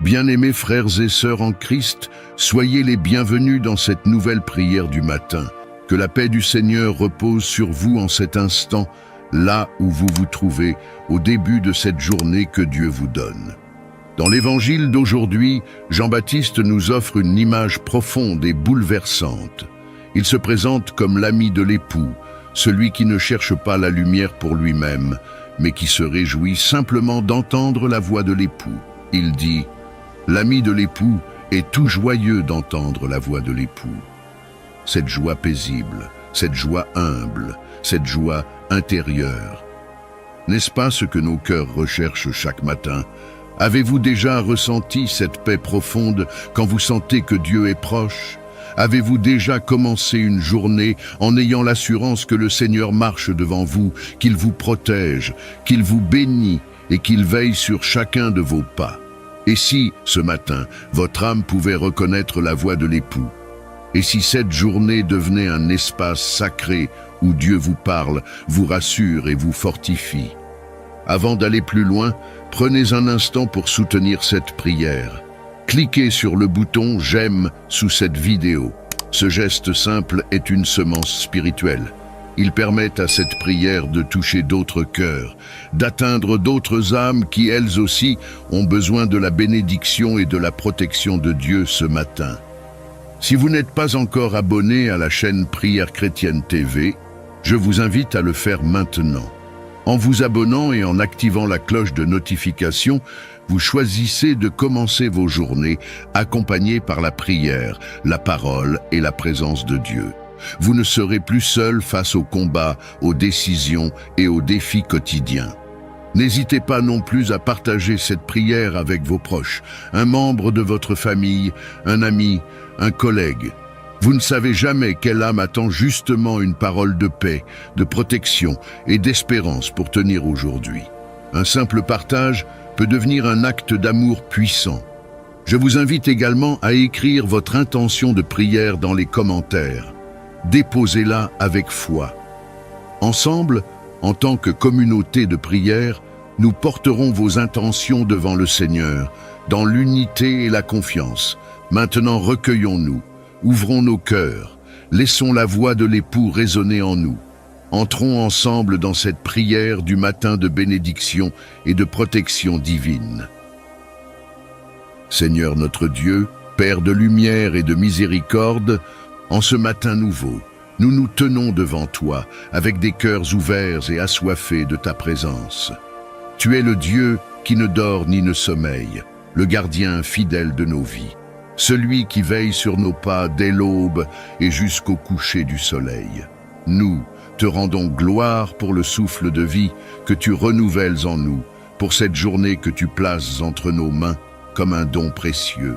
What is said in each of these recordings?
Bien-aimés frères et sœurs en Christ, soyez les bienvenus dans cette nouvelle prière du matin. Que la paix du Seigneur repose sur vous en cet instant, là où vous vous trouvez, au début de cette journée que Dieu vous donne. Dans l'évangile d'aujourd'hui, Jean-Baptiste nous offre une image profonde et bouleversante. Il se présente comme l'ami de l'époux, celui qui ne cherche pas la lumière pour lui-même, mais qui se réjouit simplement d'entendre la voix de l'époux. Il dit « L'ami de l'époux est tout joyeux d'entendre la voix de l'époux. » Cette joie paisible, cette joie humble, cette joie intérieure. N'est-ce pas ce que nos cœurs recherchent chaque matin? Avez-vous déjà ressenti cette paix profonde quand vous sentez que Dieu est proche? Avez-vous déjà commencé une journée en ayant l'assurance que le Seigneur marche devant vous, qu'il vous protège, qu'il vous bénit et qu'il veille sur chacun de vos pas? Et si, ce matin, votre âme pouvait reconnaître la voix de l'époux? Et si cette journée devenait un espace sacré où Dieu vous parle, vous rassure et vous fortifie? Avant d'aller plus loin, prenez un instant pour soutenir cette prière. Cliquez sur le bouton « J'aime » sous cette vidéo. Ce geste simple est une semence spirituelle. Il permet à cette prière de toucher d'autres cœurs, d'atteindre d'autres âmes qui, elles aussi, ont besoin de la bénédiction et de la protection de Dieu ce matin. Si vous n'êtes pas encore abonné à la chaîne Prière Chrétienne TV, je vous invite à le faire maintenant. En vous abonnant et en activant la cloche de notification, vous choisissez de commencer vos journées accompagnés par la prière, la parole et la présence de Dieu. Vous ne serez plus seul face aux combats, aux décisions et aux défis quotidiens. N'hésitez pas non plus à partager cette prière avec vos proches, un membre de votre famille, un ami, un collègue. Vous ne savez jamais quelle âme attend justement une parole de paix, de protection et d'espérance pour tenir aujourd'hui. Un simple partage peut devenir un acte d'amour puissant. Je vous invite également à écrire votre intention de prière dans les commentaires. Déposez-la avec foi. Ensemble, en tant que communauté de prière, nous porterons vos intentions devant le Seigneur, dans l'unité et la confiance. Maintenant, recueillons-nous. Ouvrons nos cœurs, laissons la voix de l'époux résonner en nous. Entrons ensemble dans cette prière du matin de bénédiction et de protection divine. Seigneur notre Dieu, Père de lumière et de miséricorde, en ce matin nouveau, nous nous tenons devant toi avec des cœurs ouverts et assoiffés de ta présence. Tu es le Dieu qui ne dort ni ne sommeille, le gardien fidèle de nos vies. Celui qui veille sur nos pas dès l'aube et jusqu'au coucher du soleil. Nous te rendons gloire pour le souffle de vie que tu renouvelles en nous, pour cette journée que tu places entre nos mains comme un don précieux.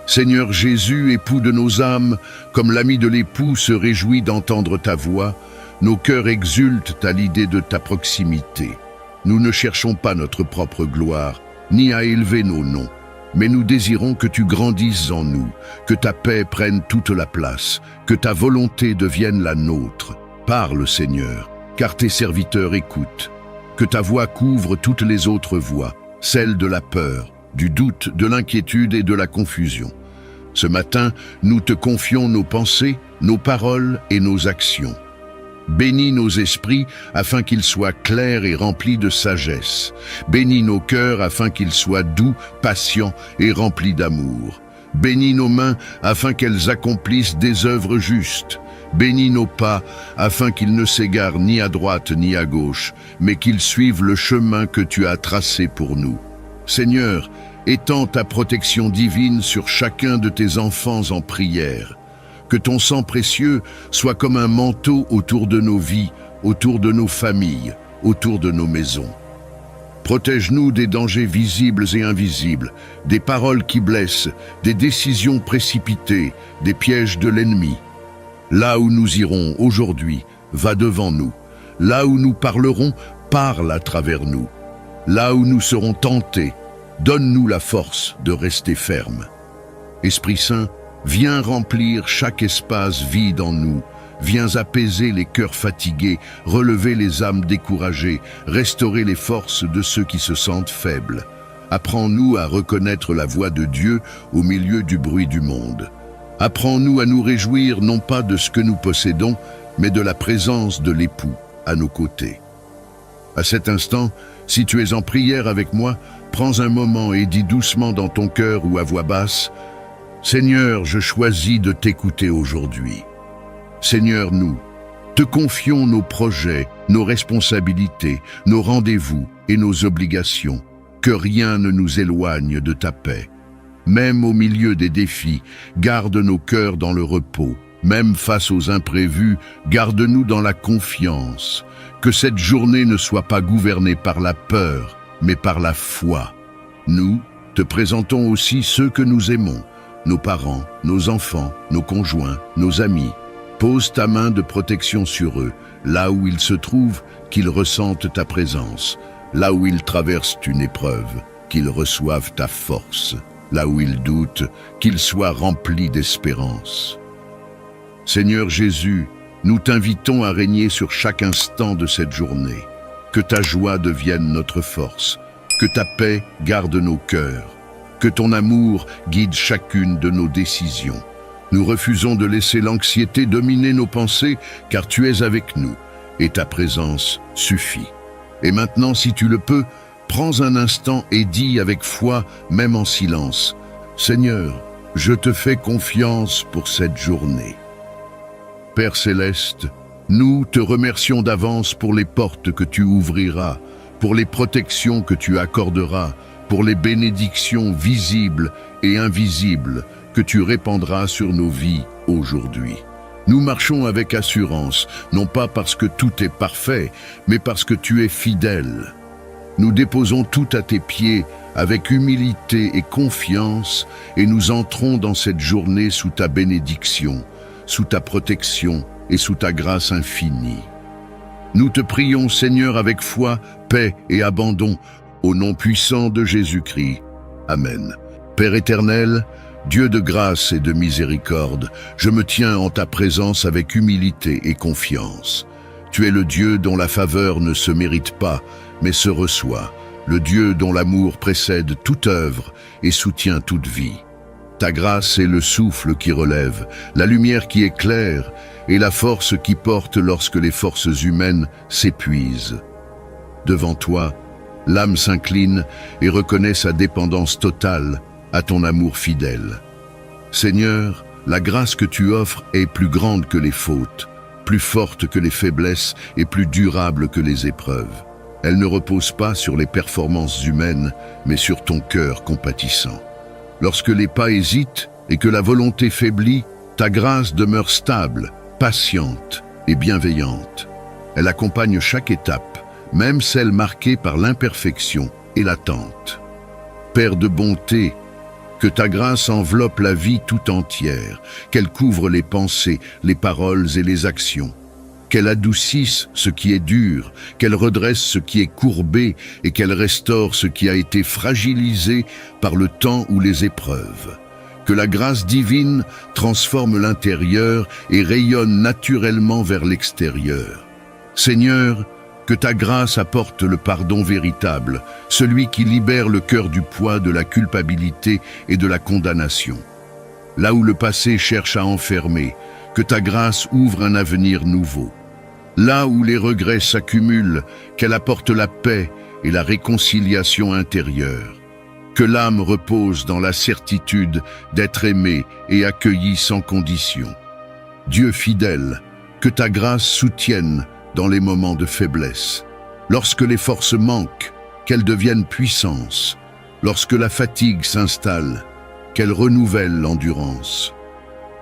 Seigneur Jésus, époux de nos âmes, comme l'ami de l'époux se réjouit d'entendre ta voix, nos cœurs exultent à l'idée de ta proximité. Nous ne cherchons pas notre propre gloire, ni à élever nos noms. Mais nous désirons que tu grandisses en nous, que ta paix prenne toute la place, que ta volonté devienne la nôtre. Parle, Seigneur, car tes serviteurs écoutent. Que ta voix couvre toutes les autres voix, celles de la peur, du doute, de l'inquiétude et de la confusion. Ce matin, nous te confions nos pensées, nos paroles et nos actions. Bénis nos esprits afin qu'ils soient clairs et remplis de sagesse. Bénis nos cœurs afin qu'ils soient doux, patients et remplis d'amour. Bénis nos mains afin qu'elles accomplissent des œuvres justes. Bénis nos pas afin qu'ils ne s'égarent ni à droite ni à gauche, mais qu'ils suivent le chemin que tu as tracé pour nous. Seigneur, étends ta protection divine sur chacun de tes enfants en prière. Que ton sang précieux soit comme un manteau autour de nos vies, autour de nos familles, autour de nos maisons. Protège-nous des dangers visibles et invisibles, des paroles qui blessent, des décisions précipitées, des pièges de l'ennemi. Là où nous irons aujourd'hui, va devant nous. Là où nous parlerons, parle à travers nous. Là où nous serons tentés, donne-nous la force de rester fermes. Esprit Saint, viens remplir chaque espace vide en nous. Viens apaiser les cœurs fatigués, relever les âmes découragées, restaurer les forces de ceux qui se sentent faibles. Apprends-nous à reconnaître la voix de Dieu au milieu du bruit du monde. Apprends-nous à nous réjouir non pas de ce que nous possédons, mais de la présence de l'époux à nos côtés. À cet instant, si tu es en prière avec moi, prends un moment et dis doucement dans ton cœur ou à voix basse, « Seigneur, je choisis de t'écouter aujourd'hui. Seigneur, nous te confions nos projets, nos responsabilités, nos rendez-vous et nos obligations. Que rien ne nous éloigne de ta paix. Même au milieu des défis, garde nos cœurs dans le repos. Même face aux imprévus, garde-nous dans la confiance. Que cette journée ne soit pas gouvernée par la peur, mais par la foi. Nous te présentons aussi ceux que nous aimons, nos parents, nos enfants, nos conjoints, nos amis. Pose ta main de protection sur eux, là où ils se trouvent, qu'ils ressentent ta présence. Là où ils traversent une épreuve, qu'ils reçoivent ta force. Là où ils doutent, qu'ils soient remplis d'espérance. Seigneur Jésus, nous t'invitons à régner sur chaque instant de cette journée. Que ta joie devienne notre force, que ta paix garde nos cœurs, que ton amour guide chacune de nos décisions. Nous refusons de laisser l'anxiété dominer nos pensées, car tu es avec nous, et ta présence suffit. Et maintenant, si tu le peux, prends un instant et dis avec foi, même en silence, « Seigneur, je te fais confiance pour cette journée. » Père Céleste, nous te remercions d'avance pour les portes que tu ouvriras, pour les protections que tu accorderas, pour les bénédictions visibles et invisibles que tu répandras sur nos vies aujourd'hui. Nous marchons avec assurance, non pas parce que tout est parfait, mais parce que tu es fidèle. Nous déposons tout à tes pieds avec humilité et confiance et nous entrons dans cette journée sous ta bénédiction, sous ta protection et sous ta grâce infinie. Nous te prions, Seigneur, avec foi, paix et abandon, au nom puissant de Jésus-Christ. Amen. Père éternel, Dieu de grâce et de miséricorde, je me tiens en ta présence avec humilité et confiance. Tu es le Dieu dont la faveur ne se mérite pas, mais se reçoit, le Dieu dont l'amour précède toute œuvre et soutient toute vie. Ta grâce est le souffle qui relève, la lumière qui éclaire et la force qui porte lorsque les forces humaines s'épuisent. Devant toi, l'âme s'incline et reconnaît sa dépendance totale à ton amour fidèle. Seigneur, la grâce que tu offres est plus grande que les fautes, plus forte que les faiblesses et plus durable que les épreuves. Elle ne repose pas sur les performances humaines, mais sur ton cœur compatissant. Lorsque les pas hésitent et que la volonté faiblit, ta grâce demeure stable, patiente et bienveillante. Elle accompagne chaque étape, même celle marquée par l'imperfection et l'attente. Père de bonté, que ta grâce enveloppe la vie tout entière, qu'elle couvre les pensées, les paroles et les actions, qu'elle adoucisse ce qui est dur, qu'elle redresse ce qui est courbé et qu'elle restaure ce qui a été fragilisé par le temps ou les épreuves. Que la grâce divine transforme l'intérieur et rayonne naturellement vers l'extérieur. Seigneur, que ta grâce apporte le pardon véritable, celui qui libère le cœur du poids de la culpabilité et de la condamnation. Là où le passé cherche à enfermer, que ta grâce ouvre un avenir nouveau. Là où les regrets s'accumulent, qu'elle apporte la paix et la réconciliation intérieure. Que l'âme repose dans la certitude d'être aimée et accueillie sans condition. Dieu fidèle, que ta grâce soutienne dans les moments de faiblesse. Lorsque les forces manquent, qu'elles deviennent puissance. Lorsque la fatigue s'installe, qu'elle renouvelle l'endurance.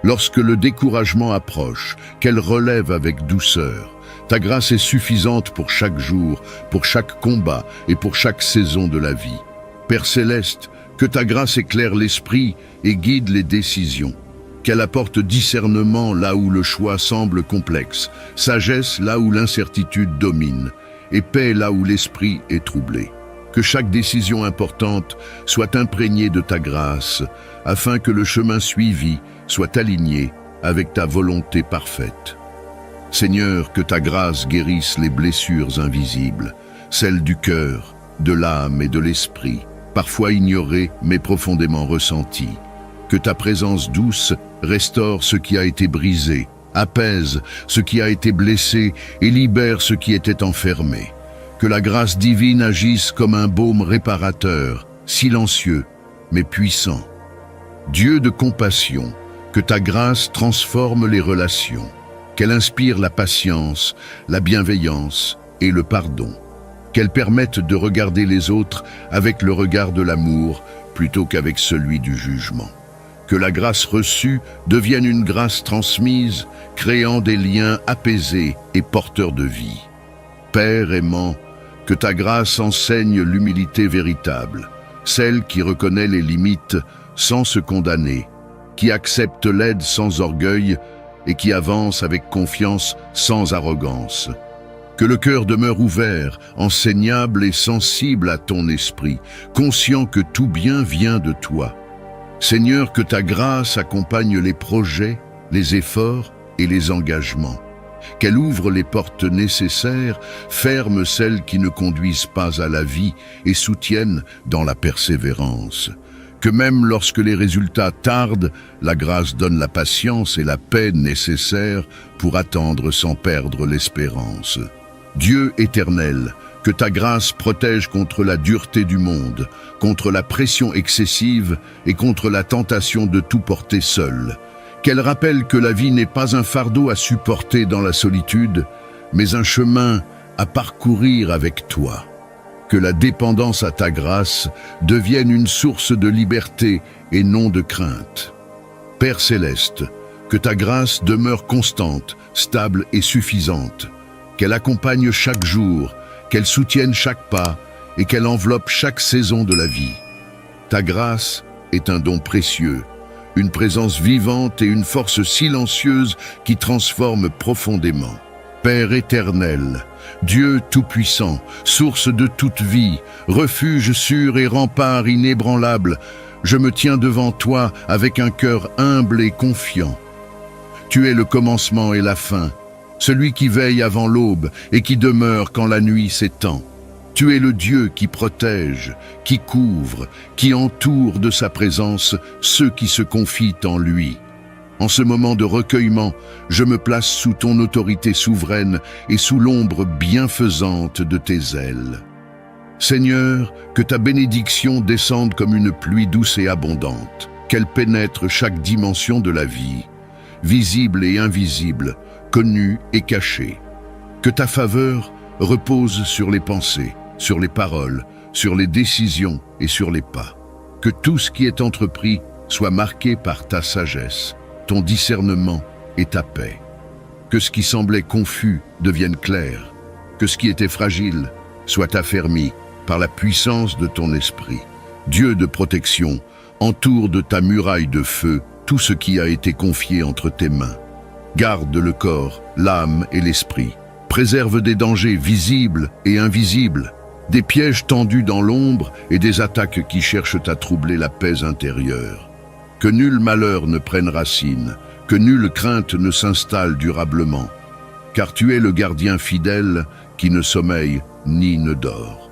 Lorsque le découragement approche, qu'elle relève avec douceur. Ta grâce est suffisante pour chaque jour, pour chaque combat et pour chaque saison de la vie. Père Céleste, que ta grâce éclaire l'esprit et guide les décisions. Qu'elle apporte discernement là où le choix semble complexe, sagesse là où l'incertitude domine, et paix là où l'esprit est troublé. Que chaque décision importante soit imprégnée de ta grâce, afin que le chemin suivi soit aligné avec ta volonté parfaite. Seigneur, que ta grâce guérisse les blessures invisibles, celles du cœur, de l'âme et de l'esprit, parfois ignorée mais profondément ressentie. Que ta présence douce restaure ce qui a été brisé, apaise ce qui a été blessé et libère ce qui était enfermé. Que la grâce divine agisse comme un baume réparateur, silencieux mais puissant. Dieu de compassion, que ta grâce transforme les relations, qu'elle inspire la patience, la bienveillance et le pardon, qu'elle permette de regarder les autres avec le regard de l'amour plutôt qu'avec celui du jugement. Que la grâce reçue devienne une grâce transmise, créant des liens apaisés et porteurs de vie. Père aimant, que ta grâce enseigne l'humilité véritable, celle qui reconnaît les limites sans se condamner, qui accepte l'aide sans orgueil et qui avance avec confiance sans arrogance. Que le cœur demeure ouvert, enseignable et sensible à ton esprit, conscient que tout bien vient de toi. Seigneur, que ta grâce accompagne les projets, les efforts et les engagements. Qu'elle ouvre les portes nécessaires, ferme celles qui ne conduisent pas à la vie et soutienne dans la persévérance. Que même lorsque les résultats tardent, la grâce donne la patience et la paix nécessaires pour attendre sans perdre l'espérance. Dieu éternel, que ta grâce protège contre la dureté du monde, contre la pression excessive et contre la tentation de tout porter seul. Qu'elle rappelle que la vie n'est pas un fardeau à supporter dans la solitude, mais un chemin à parcourir avec toi. Que la dépendance à ta grâce devienne une source de liberté et non de crainte. Père céleste, que ta grâce demeure constante, stable et suffisante, qu'elle accompagne chaque jour, qu'elle soutienne chaque pas et qu'elle enveloppe chaque saison de la vie. Ta grâce est un don précieux, une présence vivante et une force silencieuse qui transforme profondément. Père éternel, Dieu tout-puissant, source de toute vie, refuge sûr et rempart inébranlable, je me tiens devant toi avec un cœur humble et confiant. Tu es le commencement et la fin, celui qui veille avant l'aube et qui demeure quand la nuit s'étend. Tu es le Dieu qui protège, qui couvre, qui entoure de sa présence ceux qui se confient en lui. En ce moment de recueillement, je me place sous ton autorité souveraine et sous l'ombre bienfaisante de tes ailes. Seigneur, que ta bénédiction descende comme une pluie douce et abondante, qu'elle pénètre chaque dimension de la vie, visible et invisible, connue et cachée. Que ta faveur repose sur les pensées, sur les paroles, sur les décisions et sur les pas. Que tout ce qui est entrepris soit marqué par ta sagesse, ton discernement et ta paix. Que ce qui semblait confus devienne clair, que ce qui était fragile soit affermi par la puissance de ton esprit. Dieu de protection, entoure de ta muraille de feu tout ce qui a été confié entre tes mains. Garde le corps, l'âme et l'esprit. Préserve des dangers visibles et invisibles, des pièges tendus dans l'ombre et des attaques qui cherchent à troubler la paix intérieure. Que nul malheur ne prenne racine, que nulle crainte ne s'installe durablement, car tu es le gardien fidèle qui ne sommeille ni ne dort.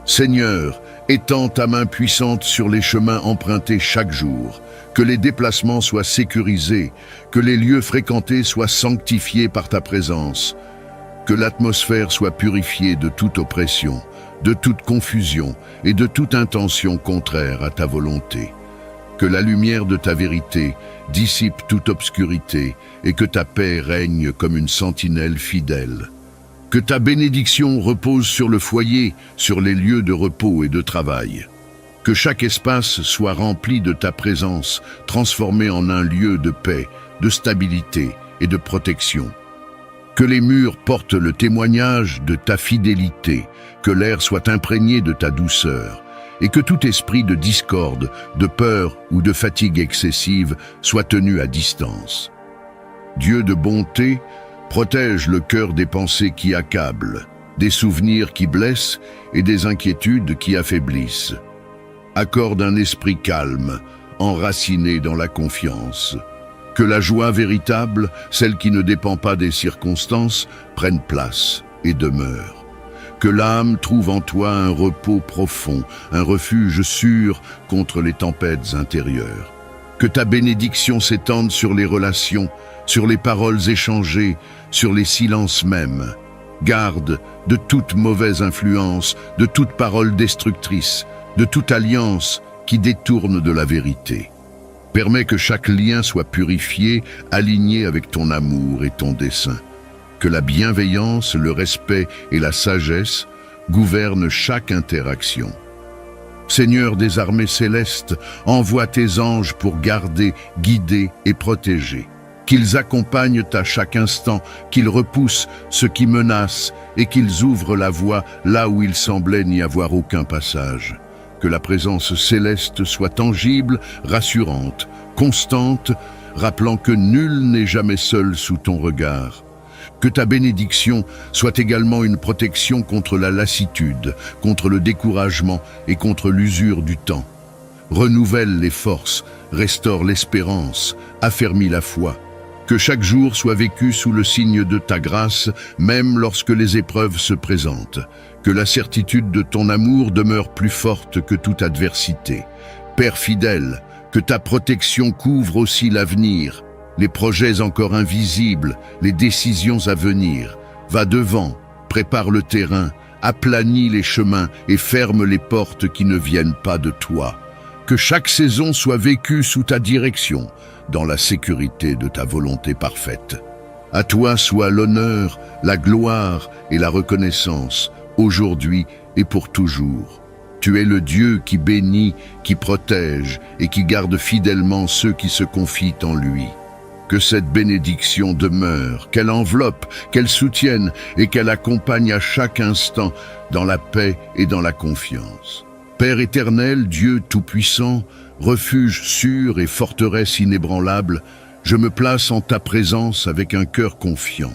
Seigneur, étends ta main puissante sur les chemins empruntés chaque jour, que les déplacements soient sécurisés, que les lieux fréquentés soient sanctifiés par ta présence, que l'atmosphère soit purifiée de toute oppression, de toute confusion et de toute intention contraire à ta volonté. Que la lumière de ta vérité dissipe toute obscurité et que ta paix règne comme une sentinelle fidèle. Que ta bénédiction repose sur le foyer, sur les lieux de repos et de travail. Que chaque espace soit rempli de ta présence, transformé en un lieu de paix, de stabilité et de protection. Que les murs portent le témoignage de ta fidélité, que l'air soit imprégné de ta douceur, et que tout esprit de discorde, de peur ou de fatigue excessive soit tenu à distance. Dieu de bonté, protège le cœur des pensées qui accablent, des souvenirs qui blessent et des inquiétudes qui affaiblissent. Accorde un esprit calme, enraciné dans la confiance. Que la joie véritable, celle qui ne dépend pas des circonstances, prenne place et demeure. Que l'âme trouve en toi un repos profond, un refuge sûr contre les tempêtes intérieures. Que ta bénédiction s'étende sur les relations, sur les paroles échangées, sur les silences mêmes. Garde de toute mauvaise influence, de toute parole destructrice, de toute alliance qui détourne de la vérité. Permets que chaque lien soit purifié, aligné avec ton amour et ton dessein. Que la bienveillance, le respect et la sagesse gouvernent chaque interaction. Seigneur des armées célestes, envoie tes anges pour garder, guider et protéger. Qu'ils accompagnent à chaque instant, qu'ils repoussent ce qui menace et qu'ils ouvrent la voie là où il semblait n'y avoir aucun passage. Que la présence céleste soit tangible, rassurante, constante, rappelant que nul n'est jamais seul sous ton regard. Que ta bénédiction soit également une protection contre la lassitude, contre le découragement et contre l'usure du temps. Renouvelle les forces, restaure l'espérance, affermis la foi. Que chaque jour soit vécu sous le signe de ta grâce, même lorsque les épreuves se présentent. Que la certitude de ton amour demeure plus forte que toute adversité. Père fidèle, que ta protection couvre aussi l'avenir, les projets encore invisibles, les décisions à venir. Va devant, prépare le terrain, aplanis les chemins et ferme les portes qui ne viennent pas de toi. Que chaque saison soit vécue sous ta direction, dans la sécurité de ta volonté parfaite. À toi soit l'honneur, la gloire et la reconnaissance, aujourd'hui et pour toujours. Tu es le Dieu qui bénit, qui protège et qui garde fidèlement ceux qui se confient en lui. Que cette bénédiction demeure, qu'elle enveloppe, qu'elle soutienne et qu'elle accompagne à chaque instant dans la paix et dans la confiance. Père éternel, Dieu tout-puissant, refuge sûr et forteresse inébranlable, je me place en ta présence avec un cœur confiant.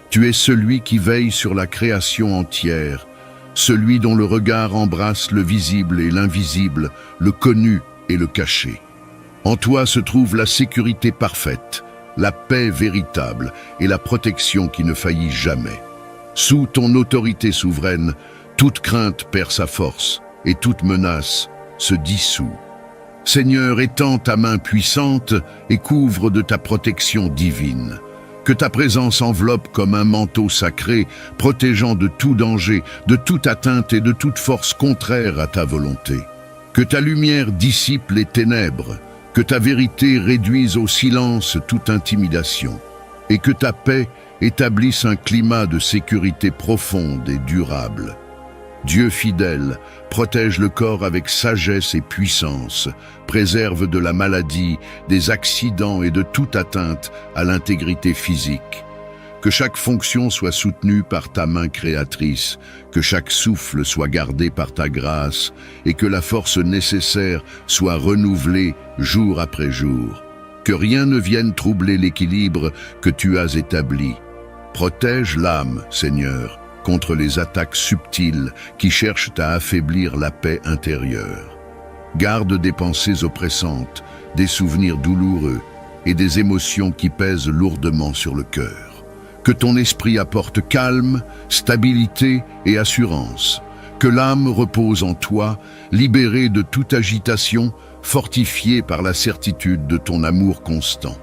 Tu es celui qui veille sur la création entière, celui dont le regard embrasse le visible et l'invisible, le connu et le caché. En toi se trouve la sécurité parfaite, la paix véritable et la protection qui ne faillit jamais. Sous ton autorité souveraine, toute crainte perd sa force et toute menace se dissout. Seigneur, étends ta main puissante et couvre de ta protection divine. Que ta présence enveloppe comme un manteau sacré, protégeant de tout danger, de toute atteinte et de toute force contraire à ta volonté. Que ta lumière dissipe les ténèbres, que ta vérité réduise au silence toute intimidation, et que ta paix établisse un climat de sécurité profonde et durable. Dieu fidèle, protège le corps avec sagesse et puissance, préserve de la maladie, des accidents et de toute atteinte à l'intégrité physique. Que chaque fonction soit soutenue par ta main créatrice, que chaque souffle soit gardé par ta grâce et que la force nécessaire soit renouvelée jour après jour. Que rien ne vienne troubler l'équilibre que tu as établi. Protège l'âme, Seigneur, contre les attaques subtiles qui cherchent à affaiblir la paix intérieure. Garde des pensées oppressantes, des souvenirs douloureux et des émotions qui pèsent lourdement sur le cœur. Que ton esprit apporte calme, stabilité et assurance. Que l'âme repose en toi, libérée de toute agitation, fortifiée par la certitude de ton amour constant.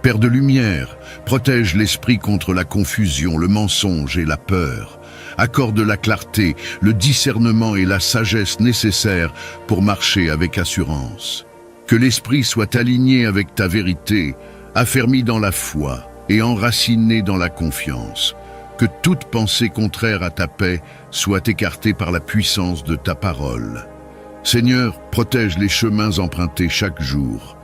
Père de lumière, protège l'esprit contre la confusion, le mensonge et la peur. Accorde la clarté, le discernement et la sagesse nécessaires pour marcher avec assurance. Que l'esprit soit aligné avec ta vérité, affermi dans la foi et enraciné dans la confiance. Que toute pensée contraire à ta paix soit écartée par la puissance de ta parole. Seigneur, protège les chemins empruntés chaque jour.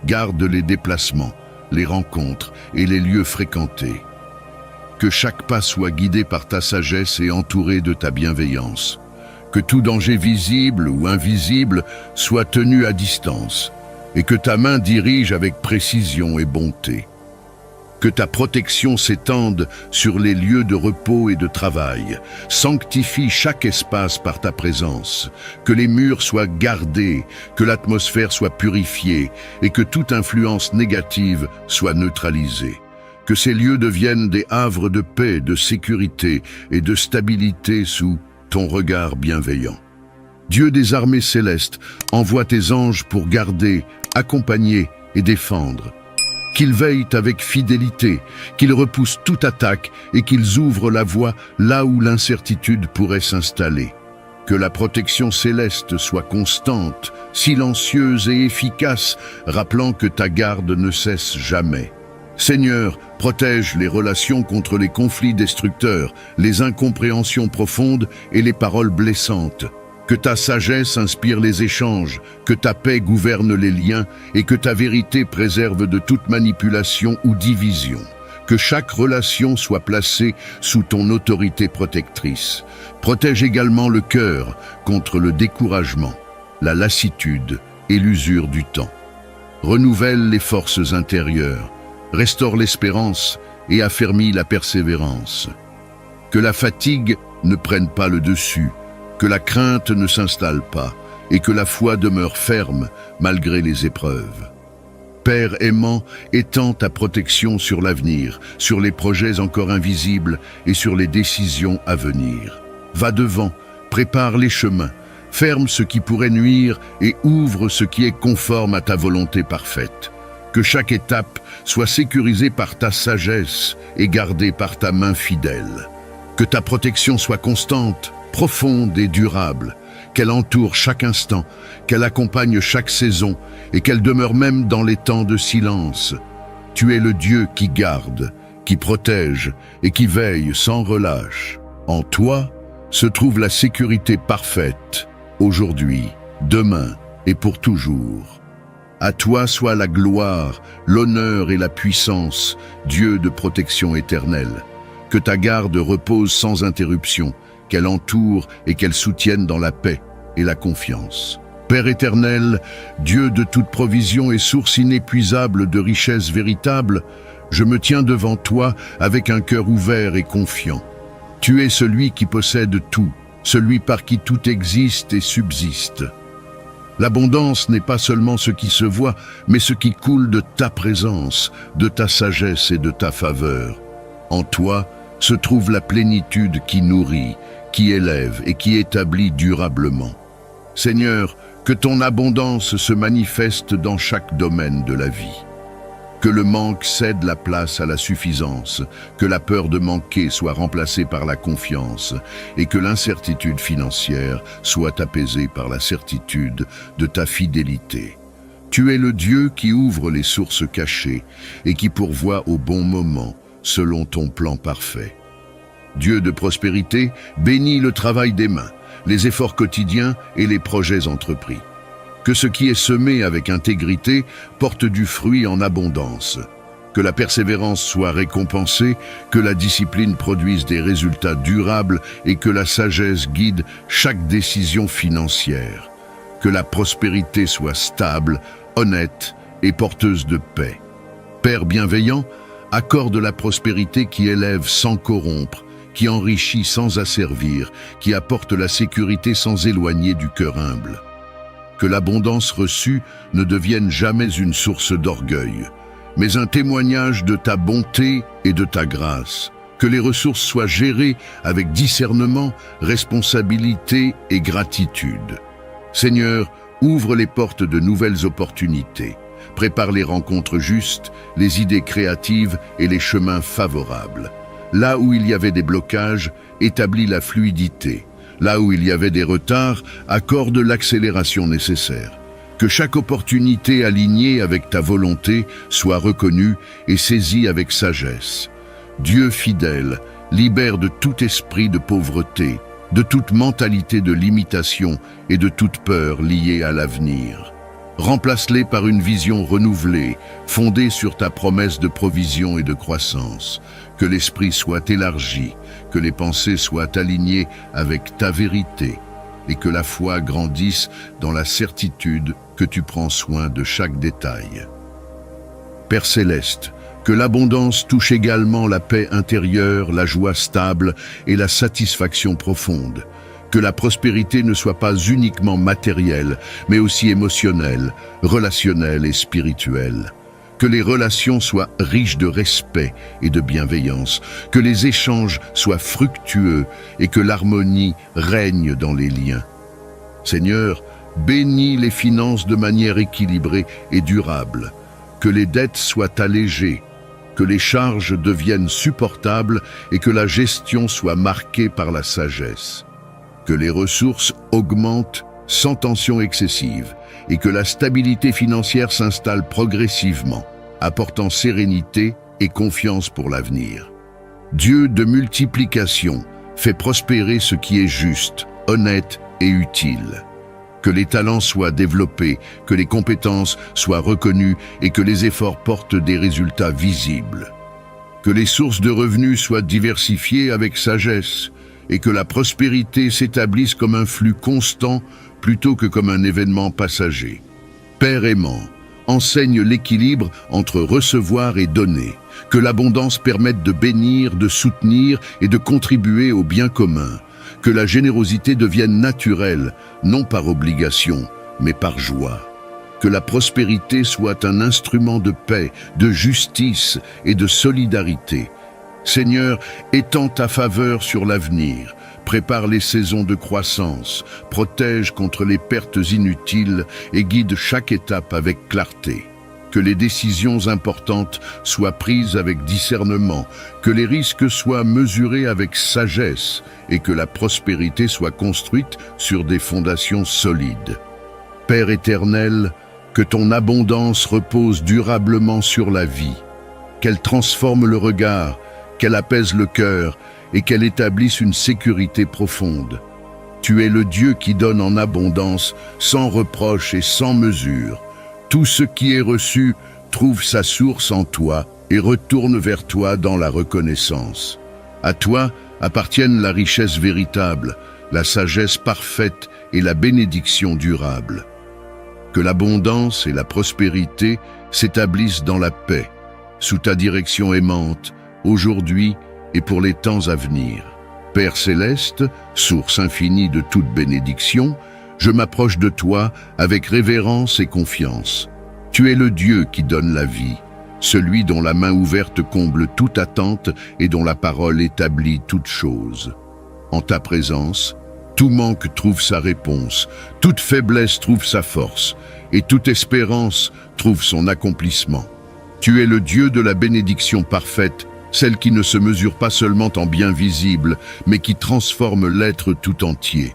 Garde les déplacements, les rencontres et les lieux fréquentés. Que chaque pas soit guidé par ta sagesse et entouré de ta bienveillance. Que tout danger visible ou invisible soit tenu à distance et que ta main dirige avec précision et bonté. Que ta protection s'étende sur les lieux de repos et de travail. Sanctifie chaque espace par ta présence. Que les murs soient gardés, que l'atmosphère soit purifiée et que toute influence négative soit neutralisée. Que ces lieux deviennent des havres de paix, de sécurité et de stabilité sous ton regard bienveillant. Dieu des armées célestes, envoie tes anges pour garder, accompagner et défendre. Qu'ils veillent avec fidélité, qu'ils repoussent toute attaque et qu'ils ouvrent la voie là où l'incertitude pourrait s'installer. Que la protection céleste soit constante, silencieuse et efficace, rappelant que ta garde ne cesse jamais. Seigneur, protège les relations contre les conflits destructeurs, les incompréhensions profondes et les paroles blessantes. Que ta sagesse inspire les échanges, que ta paix gouverne les liens et que ta vérité préserve de toute manipulation ou division. Que chaque relation soit placée sous ton autorité protectrice. Protège également le cœur contre le découragement, la lassitude et l'usure du temps. Renouvelle les forces intérieures, restaure l'espérance et affermis la persévérance. Que la fatigue ne prenne pas le dessus, que la crainte ne s'installe pas et que la foi demeure ferme malgré les épreuves. Père aimant, étends ta protection sur l'avenir, sur les projets encore invisibles et sur les décisions à venir. Va devant, prépare les chemins, ferme ce qui pourrait nuire et ouvre ce qui est conforme à ta volonté parfaite. Que chaque étape soit sécurisée par ta sagesse et gardée par ta main fidèle. Que ta protection soit constante, profonde et durable, qu'elle entoure chaque instant, qu'elle accompagne chaque saison et qu'elle demeure même dans les temps de silence. Tu es le Dieu qui garde, qui protège et qui veille sans relâche. En toi se trouve la sécurité parfaite, aujourd'hui, demain et pour toujours. À toi soit la gloire, l'honneur et la puissance, Dieu de protection éternelle. Que ta garde repose sans interruption, qu'elle entoure et qu'elle soutienne dans la paix et la confiance. Père éternel, Dieu de toute provision et source inépuisable de richesses véritables, je me tiens devant toi avec un cœur ouvert et confiant. Tu es celui qui possède tout, celui par qui tout existe et subsiste. L'abondance n'est pas seulement ce qui se voit, mais ce qui coule de ta présence, de ta sagesse et de ta faveur. En toi se trouve la plénitude qui nourrit, qui élève et qui établit durablement. Seigneur, que ton abondance se manifeste dans chaque domaine de la vie. Que le manque cède la place à la suffisance, que la peur de manquer soit remplacée par la confiance et que l'incertitude financière soit apaisée par la certitude de ta fidélité. Tu es le Dieu qui ouvre les sources cachées et qui pourvoit au bon moment selon ton plan parfait. Dieu de prospérité, bénis le travail des mains, les efforts quotidiens et les projets entrepris. Que ce qui est semé avec intégrité porte du fruit en abondance. Que la persévérance soit récompensée, que la discipline produise des résultats durables et que la sagesse guide chaque décision financière. Que la prospérité soit stable, honnête et porteuse de paix. Père bienveillant, accorde la prospérité qui élève sans corrompre, qui enrichit sans asservir, qui apporte la sécurité sans éloigner du cœur humble. Que l'abondance reçue ne devienne jamais une source d'orgueil, mais un témoignage de ta bonté et de ta grâce. Que les ressources soient gérées avec discernement, responsabilité et gratitude. Seigneur, ouvre les portes de nouvelles opportunités. Prépare les rencontres justes, les idées créatives et les chemins favorables. Là où il y avait des blocages, établis la fluidité. Là où il y avait des retards, accorde l'accélération nécessaire. Que chaque opportunité alignée avec ta volonté soit reconnue et saisie avec sagesse. Dieu fidèle, libère de tout esprit de pauvreté, de toute mentalité de limitation et de toute peur liée à l'avenir. Remplace-les par une vision renouvelée, fondée sur ta promesse de provision et de croissance. Que l'esprit soit élargi, que les pensées soient alignées avec ta vérité et que la foi grandisse dans la certitude que tu prends soin de chaque détail. Père céleste, que l'abondance touche également la paix intérieure, la joie stable et la satisfaction profonde. Que la prospérité ne soit pas uniquement matérielle, mais aussi émotionnelle, relationnelle et spirituelle. que les relations soient riches de respect et de bienveillance, que les échanges soient fructueux et que l'harmonie règne dans les liens. Seigneur, bénis les finances de manière équilibrée et durable, que les dettes soient allégées, que les charges deviennent supportables et que la gestion soit marquée par la sagesse, que les ressources augmentent sans tension excessive et que la stabilité financière s'installe progressivement, apportant sérénité et confiance pour l'avenir. Dieu de multiplication fait prospérer ce qui est juste, honnête et utile. Que les talents soient développés, que les compétences soient reconnues et que les efforts portent des résultats visibles. Que les sources de revenus soient diversifiées avec sagesse et que la prospérité s'établisse comme un flux constant plutôt que comme un événement passager. Père aimant, enseigne l'équilibre entre recevoir et donner, que l'abondance permette de bénir, de soutenir et de contribuer au bien commun. Que la générosité devienne naturelle, non par obligation, mais par joie. Que la prospérité soit un instrument de paix, de justice et de solidarité. Seigneur, étends ta faveur sur l'avenir, prépare les saisons de croissance, protège contre les pertes inutiles et guide chaque étape avec clarté. Que les décisions importantes soient prises avec discernement, que les risques soient mesurés avec sagesse et que la prospérité soit construite sur des fondations solides. Père éternel, que ton abondance repose durablement sur la vie, qu'elle transforme le regard, qu'elle apaise le cœur et qu'elle établisse une sécurité profonde. Tu es le Dieu qui donne en abondance, sans reproche et sans mesure. Tout ce qui est reçu trouve sa source en toi et retourne vers toi dans la reconnaissance. À toi appartiennent la richesse véritable, la sagesse parfaite et la bénédiction durable. Que l'abondance et la prospérité s'établissent dans la paix, sous ta direction aimante, aujourd'hui et pour les temps à venir. Père céleste, source infinie de toute bénédiction, je m'approche de toi avec révérence et confiance. Tu es le Dieu qui donne la vie, celui dont la main ouverte comble toute attente et dont la parole établit toute chose. En ta présence, tout manque trouve sa réponse, toute faiblesse trouve sa force, et toute espérance trouve son accomplissement. Tu es le Dieu de la bénédiction parfaite, celle qui ne se mesure pas seulement en bien visible, mais qui transforme l'être tout entier.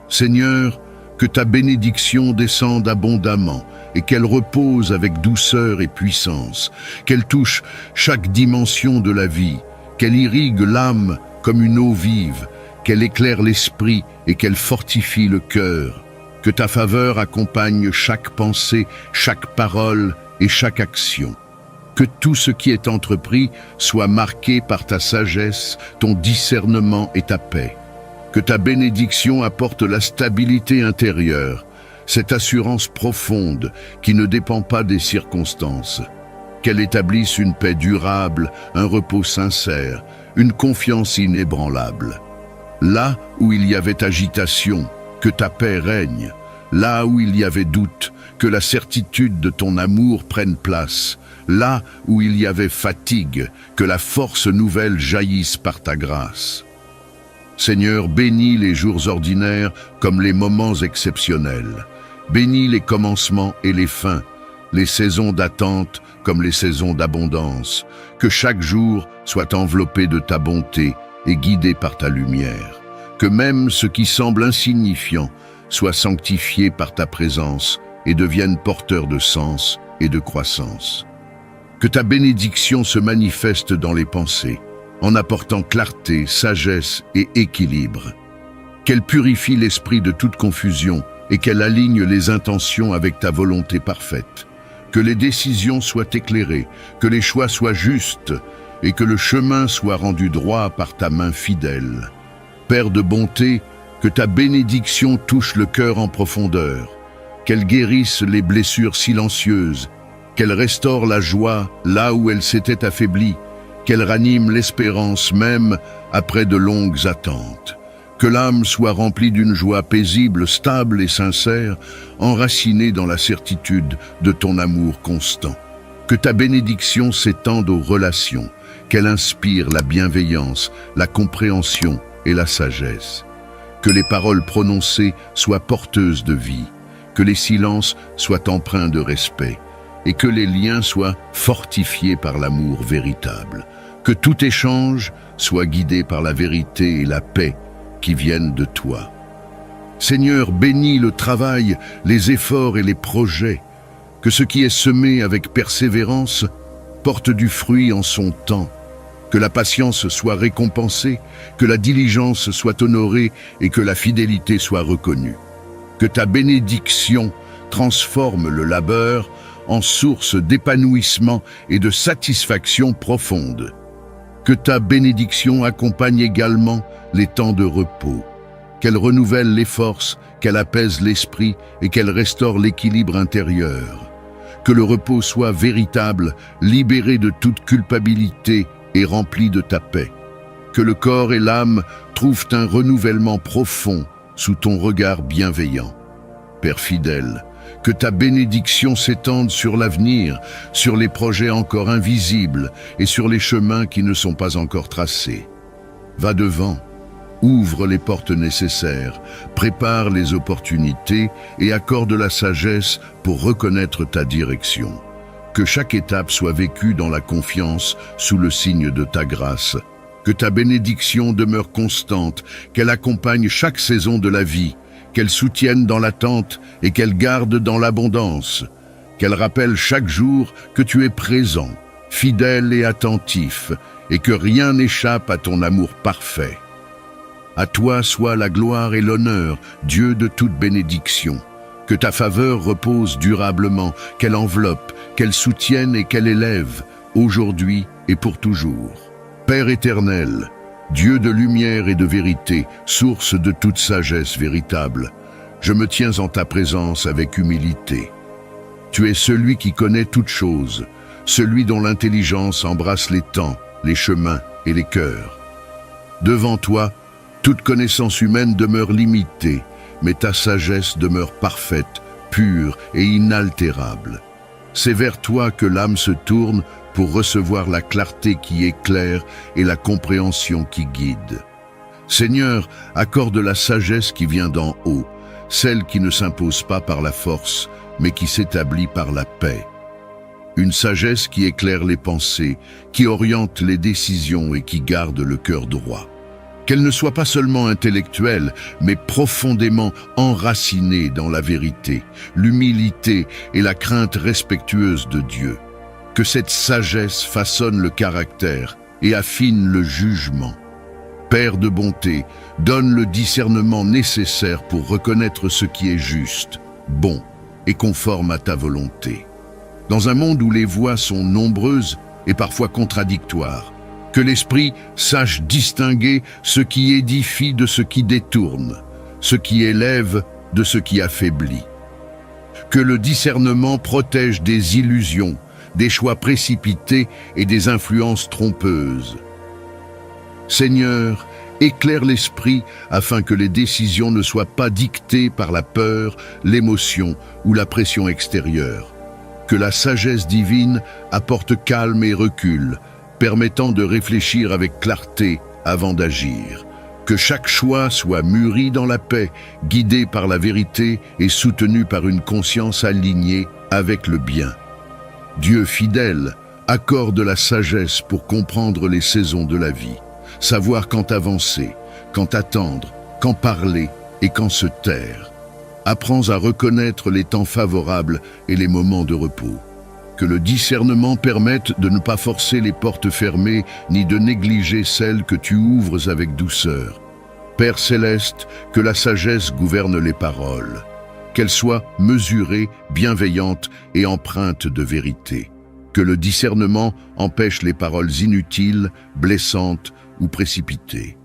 Seigneur, que ta bénédiction descende abondamment et qu'elle repose avec douceur et puissance, qu'elle touche chaque dimension de la vie, qu'elle irrigue l'âme comme une eau vive, qu'elle éclaire l'esprit et qu'elle fortifie le cœur. Que ta faveur accompagne chaque pensée, chaque parole et chaque action. Que tout ce qui est entrepris soit marqué par ta sagesse, ton discernement et ta paix. Que ta bénédiction apporte la stabilité intérieure, cette assurance profonde qui ne dépend pas des circonstances. Qu'elle établisse une paix durable, un repos sincère, une confiance inébranlable. Là où il y avait agitation, que ta paix règne. Là où il y avait doute, que la certitude de ton amour prenne place. Là où il y avait fatigue, que la force nouvelle jaillisse par ta grâce. Seigneur, bénis les jours ordinaires comme les moments exceptionnels. Bénis les commencements et les fins, les saisons d'attente comme les saisons d'abondance. Que chaque jour soit enveloppé de ta bonté et guidé par ta lumière. Que même ce qui semble insignifiant soit sanctifié par ta présence et devienne porteur de sens et de croissance. Que ta bénédiction se manifeste dans les pensées, en apportant clarté, sagesse et équilibre. Qu'elle purifie l'esprit de toute confusion et qu'elle aligne les intentions avec ta volonté parfaite. Que les décisions soient éclairées, que les choix soient justes et que le chemin soit rendu droit par ta main fidèle. Père de bonté, que ta bénédiction touche le cœur en profondeur, qu'elle guérisse les blessures silencieuses, qu'elle restaure la joie là où elle s'était affaiblie, qu'elle ranime l'espérance même après de longues attentes. Que l'âme soit remplie d'une joie paisible, stable et sincère, enracinée dans la certitude de ton amour constant. Que ta bénédiction s'étende aux relations, qu'elle inspire la bienveillance, la compréhension et la sagesse. Que les paroles prononcées soient porteuses de vie, que les silences soient empreints de respect, et que les liens soient fortifiés par l'amour véritable. Que tout échange soit guidé par la vérité et la paix qui viennent de toi. Seigneur, bénis le travail, les efforts et les projets. Que ce qui est semé avec persévérance porte du fruit en son temps. Que la patience soit récompensée, que la diligence soit honorée et que la fidélité soit reconnue. Que ta bénédiction transforme le labeur en source d'épanouissement et de satisfaction profonde. Que ta bénédiction accompagne également les temps de repos, qu'elle renouvelle les forces, qu'elle apaise l'esprit et qu'elle restaure l'équilibre intérieur. Que le repos soit véritable, libéré de toute culpabilité et rempli de ta paix. Que le corps et l'âme trouvent un renouvellement profond sous ton regard bienveillant. Père fidèle, que ta bénédiction s'étende sur l'avenir, sur les projets encore invisibles et sur les chemins qui ne sont pas encore tracés. Va devant, ouvre les portes nécessaires, prépare les opportunités et accorde la sagesse pour reconnaître ta direction. Que chaque étape soit vécue dans la confiance sous le signe de ta grâce. Que ta bénédiction demeure constante, qu'elle accompagne chaque saison de la vie, qu'elle soutienne dans l'attente et qu'elle garde dans l'abondance, qu'elle rappelle chaque jour que tu es présent, fidèle et attentif, et que rien n'échappe à ton amour parfait. À toi soit la gloire et l'honneur, Dieu de toute bénédiction. Que ta faveur repose durablement, qu'elle enveloppe, qu'elle soutienne et qu'elle élève, aujourd'hui et pour toujours. Père éternel, Dieu de lumière et de vérité, source de toute sagesse véritable, je me tiens en ta présence avec humilité. Tu es celui qui connaît toutes choses, celui dont l'intelligence embrasse les temps, les chemins et les cœurs. Devant toi, toute connaissance humaine demeure limitée, mais ta sagesse demeure parfaite, pure et inaltérable. C'est vers toi que l'âme se tourne pour recevoir la clarté qui éclaire et la compréhension qui guide. Seigneur, accorde la sagesse qui vient d'en haut, celle qui ne s'impose pas par la force, mais qui s'établit par la paix. Une sagesse qui éclaire les pensées, qui oriente les décisions et qui garde le cœur droit. Qu'elle ne soit pas seulement intellectuelle, mais profondément enracinée dans la vérité, l'humilité et la crainte respectueuse de Dieu. Que cette sagesse façonne le caractère et affine le jugement. Père de bonté, donne le discernement nécessaire pour reconnaître ce qui est juste, bon et conforme à ta volonté. Dans un monde où les voix sont nombreuses et parfois contradictoires, que l'esprit sache distinguer ce qui édifie de ce qui détourne, ce qui élève de ce qui affaiblit. Que le discernement protège des illusions, des choix précipités et des influences trompeuses. Seigneur, éclaire l'esprit afin que les décisions ne soient pas dictées par la peur, l'émotion ou la pression extérieure. Que la sagesse divine apporte calme et recul, permettant de réfléchir avec clarté avant d'agir. Que chaque choix soit mûri dans la paix, guidé par la vérité et soutenu par une conscience alignée avec le bien. Dieu fidèle, accorde la sagesse pour comprendre les saisons de la vie, savoir quand avancer, quand attendre, quand parler et quand se taire. Apprends à reconnaître les temps favorables et les moments de repos. Que le discernement permette de ne pas forcer les portes fermées ni de négliger celles que tu ouvres avec douceur. Père céleste, que la sagesse gouverne les paroles, qu'elles soient mesurées, bienveillantes et empreintes de vérité. Que le discernement empêche les paroles inutiles, blessantes ou précipitées.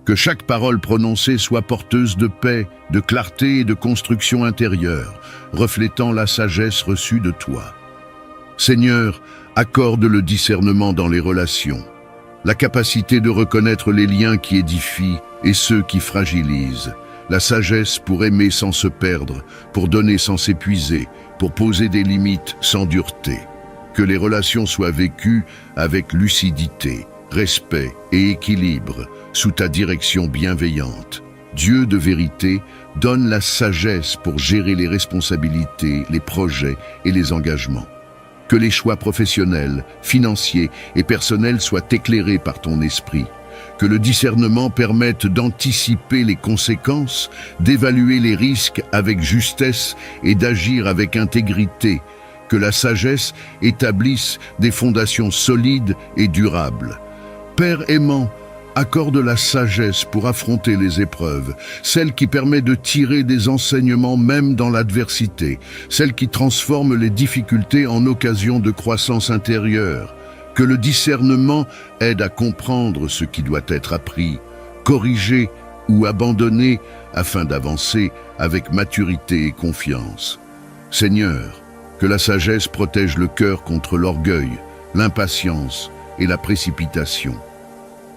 Que chaque parole prononcée soit porteuse de paix, de clarté et de construction intérieure, reflétant la sagesse reçue de toi. Seigneur, accorde le discernement dans les relations, la capacité de reconnaître les liens qui édifient et ceux qui fragilisent, la sagesse pour aimer sans se perdre, pour donner sans s'épuiser, pour poser des limites sans dureté. Que les relations soient vécues avec lucidité, respect et équilibre, sous ta direction bienveillante. Dieu de vérité, donne la sagesse pour gérer les responsabilités, les projets et les engagements. Que les choix professionnels, financiers et personnels soient éclairés par ton esprit. Que le discernement permette d'anticiper les conséquences, d'évaluer les risques avec justesse et d'agir avec intégrité. Que la sagesse établisse des fondations solides et durables. Père aimant, accorde la sagesse pour affronter les épreuves, celle qui permet de tirer des enseignements même dans l'adversité, celle qui transforme les difficultés en occasion de croissance intérieure. Que le discernement aide à comprendre ce qui doit être appris, corrigé ou abandonné afin d'avancer avec maturité et confiance. Seigneur, que la sagesse protège le cœur contre l'orgueil, l'impatience et la précipitation.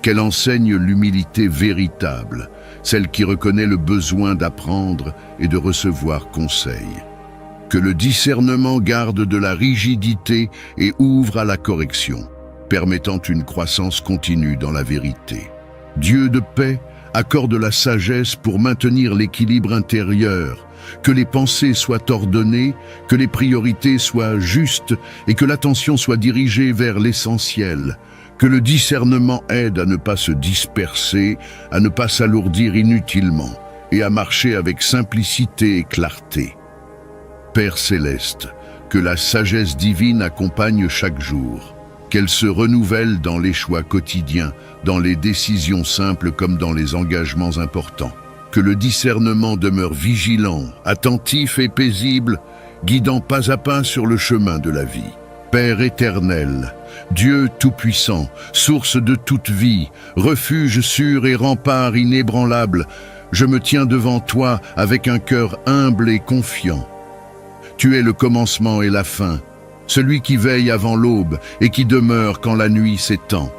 Qu'elle enseigne l'humilité véritable, celle qui reconnaît le besoin d'apprendre et de recevoir conseil. Que le discernement garde de la rigidité et ouvre à la correction, permettant une croissance continue dans la vérité. Dieu de paix, accorde la sagesse pour maintenir l'équilibre intérieur, que les pensées soient ordonnées, que les priorités soient justes et que l'attention soit dirigée vers l'essentiel. Que le discernement aide à ne pas se disperser, à ne pas s'alourdir inutilement et à marcher avec simplicité et clarté. Père céleste, que la sagesse divine accompagne chaque jour, qu'elle se renouvelle dans les choix quotidiens, dans les décisions simples comme dans les engagements importants. Que le discernement demeure vigilant, attentif et paisible, guidant pas à pas sur le chemin de la vie. Père éternel, Dieu tout-puissant, source de toute vie, refuge sûr et rempart inébranlable, je me tiens devant toi avec un cœur humble et confiant. Tu es le commencement et la fin, celui qui veille avant l'aube et qui demeure quand la nuit s'étend.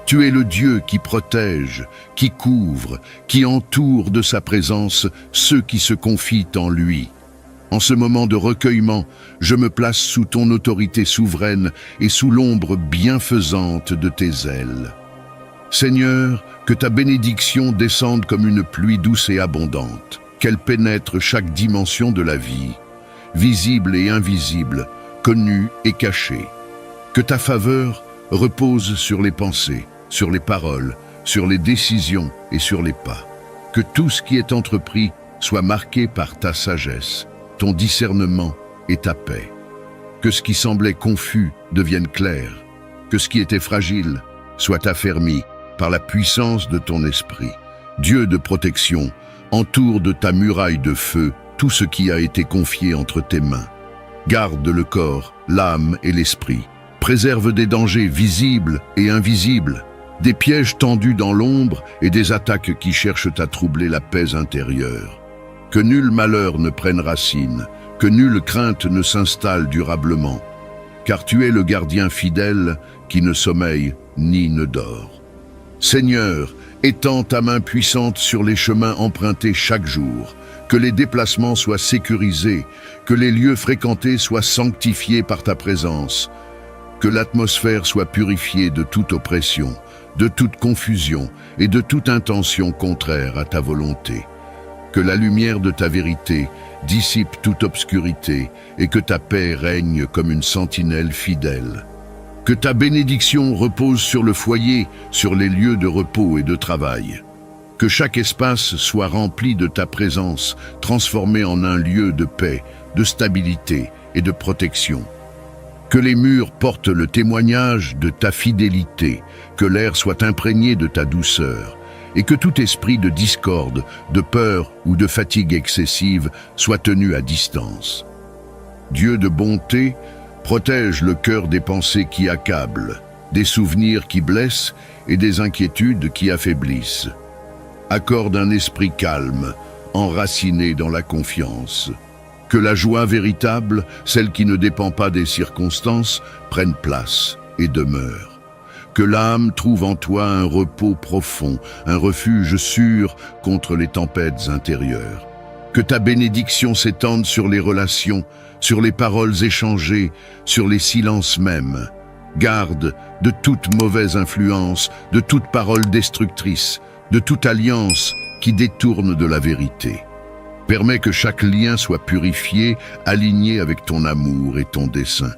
Tu es le Dieu qui protège, qui couvre, qui entoure de sa présence ceux qui se confient en lui. En ce moment de recueillement, je me place sous ton autorité souveraine et sous l'ombre bienfaisante de tes ailes. Seigneur, que ta bénédiction descende comme une pluie douce et abondante, qu'elle pénètre chaque dimension de la vie, visible et invisible, connue et cachée. Que ta faveur repose sur les pensées, sur les paroles, sur les décisions et sur les pas. Que tout ce qui est entrepris soit marqué par ta sagesse, ton discernement et ta paix. Que ce qui semblait confus devienne clair, que ce qui était fragile soit affermi par la puissance de ton esprit. Dieu de protection, entoure de ta muraille de feu tout ce qui a été confié entre tes mains. Garde le corps, l'âme et l'esprit. Préserve des dangers visibles et invisibles, des pièges tendus dans l'ombre et des attaques qui cherchent à troubler la paix intérieure. Que nul malheur ne prenne racine, que nulle crainte ne s'installe durablement, car tu es le gardien fidèle qui ne sommeille ni ne dort. Seigneur, étends ta main puissante sur les chemins empruntés chaque jour, que les déplacements soient sécurisés, que les lieux fréquentés soient sanctifiés par ta présence, que l'atmosphère soit purifiée de toute oppression, de toute confusion et de toute intention contraire à ta volonté. Que la lumière de ta vérité dissipe toute obscurité et que ta paix règne comme une sentinelle fidèle. Que ta bénédiction repose sur le foyer, sur les lieux de repos et de travail. Que chaque espace soit rempli de ta présence, transformé en un lieu de paix, de stabilité et de protection. Que les murs portent le témoignage de ta fidélité, que l'air soit imprégné de ta douceur, et que tout esprit de discorde, de peur ou de fatigue excessive soit tenu à distance. Dieu de bonté, protège le cœur des pensées qui accablent, des souvenirs qui blessent et des inquiétudes qui affaiblissent. Accorde un esprit calme, enraciné dans la confiance. Que la joie véritable, celle qui ne dépend pas des circonstances, prenne place et demeure. Que l'âme trouve en toi un repos profond, un refuge sûr contre les tempêtes intérieures. Que ta bénédiction s'étende sur les relations, sur les paroles échangées, sur les silences mêmes. Garde de toute mauvaise influence, de toute parole destructrice, de toute alliance qui détourne de la vérité. Permets que chaque lien soit purifié, aligné avec ton amour et ton dessein.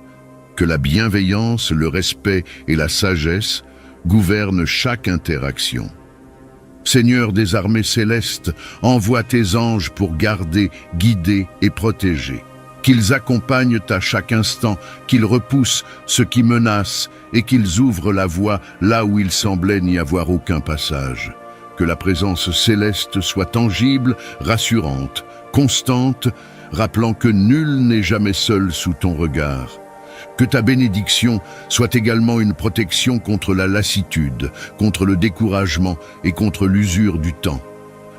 Que la bienveillance, le respect et la sagesse gouvernent chaque interaction. Seigneur des armées célestes, envoie tes anges pour garder, guider et protéger. Qu'ils accompagnent à chaque instant, qu'ils repoussent ce qui menace et qu'ils ouvrent la voie là où il semblait n'y avoir aucun passage. Que la présence céleste soit tangible, rassurante, constante, rappelant que nul n'est jamais seul sous ton regard. Que ta bénédiction soit également une protection contre la lassitude, contre le découragement et contre l'usure du temps.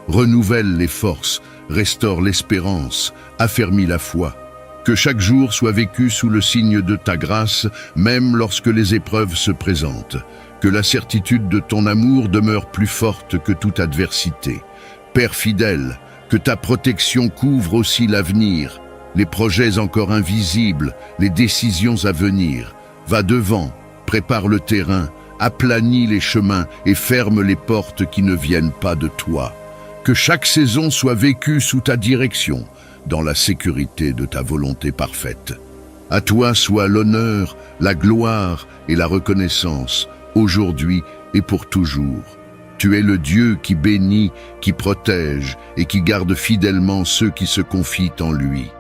Renouvelle les forces, restaure l'espérance, affermis la foi. Que chaque jour soit vécu sous le signe de ta grâce, même lorsque les épreuves se présentent. Que la certitude de ton amour demeure plus forte que toute adversité. Père fidèle, que ta protection couvre aussi l'avenir, les projets encore invisibles, les décisions à venir. Va devant, prépare le terrain, aplanis les chemins et ferme les portes qui ne viennent pas de toi. Que chaque saison soit vécue sous ta direction, dans la sécurité de ta volonté parfaite. À toi soit l'honneur, la gloire et la reconnaissance, aujourd'hui et pour toujours. Tu es le Dieu qui bénit, qui protège et qui garde fidèlement ceux qui se confient en lui.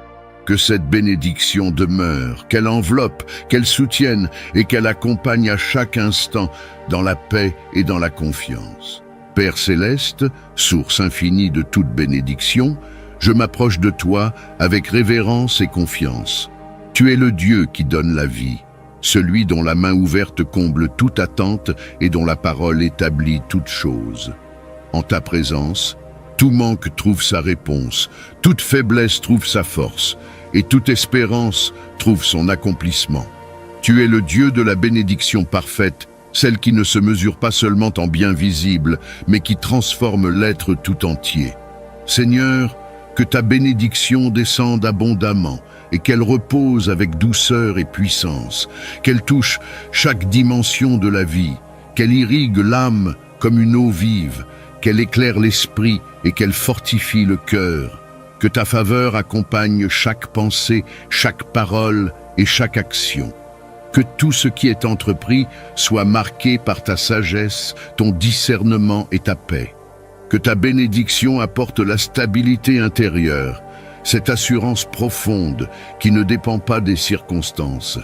Que cette bénédiction demeure, qu'elle enveloppe, qu'elle soutienne et qu'elle accompagne à chaque instant dans la paix et dans la confiance. Père céleste, source infinie de toute bénédiction, je m'approche de toi avec révérence et confiance. Tu es le Dieu qui donne la vie, celui dont la main ouverte comble toute attente et dont la parole établit toute chose. En ta présence, tout manque trouve sa réponse, toute faiblesse trouve sa force, et toute espérance trouve son accomplissement. Tu es le Dieu de la bénédiction parfaite, celle qui ne se mesure pas seulement en bien visible, mais qui transforme l'être tout entier. Seigneur, que ta bénédiction descende abondamment et qu'elle repose avec douceur et puissance, qu'elle touche chaque dimension de la vie, qu'elle irrigue l'âme comme une eau vive, qu'elle éclaire l'esprit et qu'elle fortifie le cœur, que ta faveur accompagne chaque pensée, chaque parole et chaque action. Que tout ce qui est entrepris soit marqué par ta sagesse, ton discernement et ta paix. Que ta bénédiction apporte la stabilité intérieure, cette assurance profonde qui ne dépend pas des circonstances.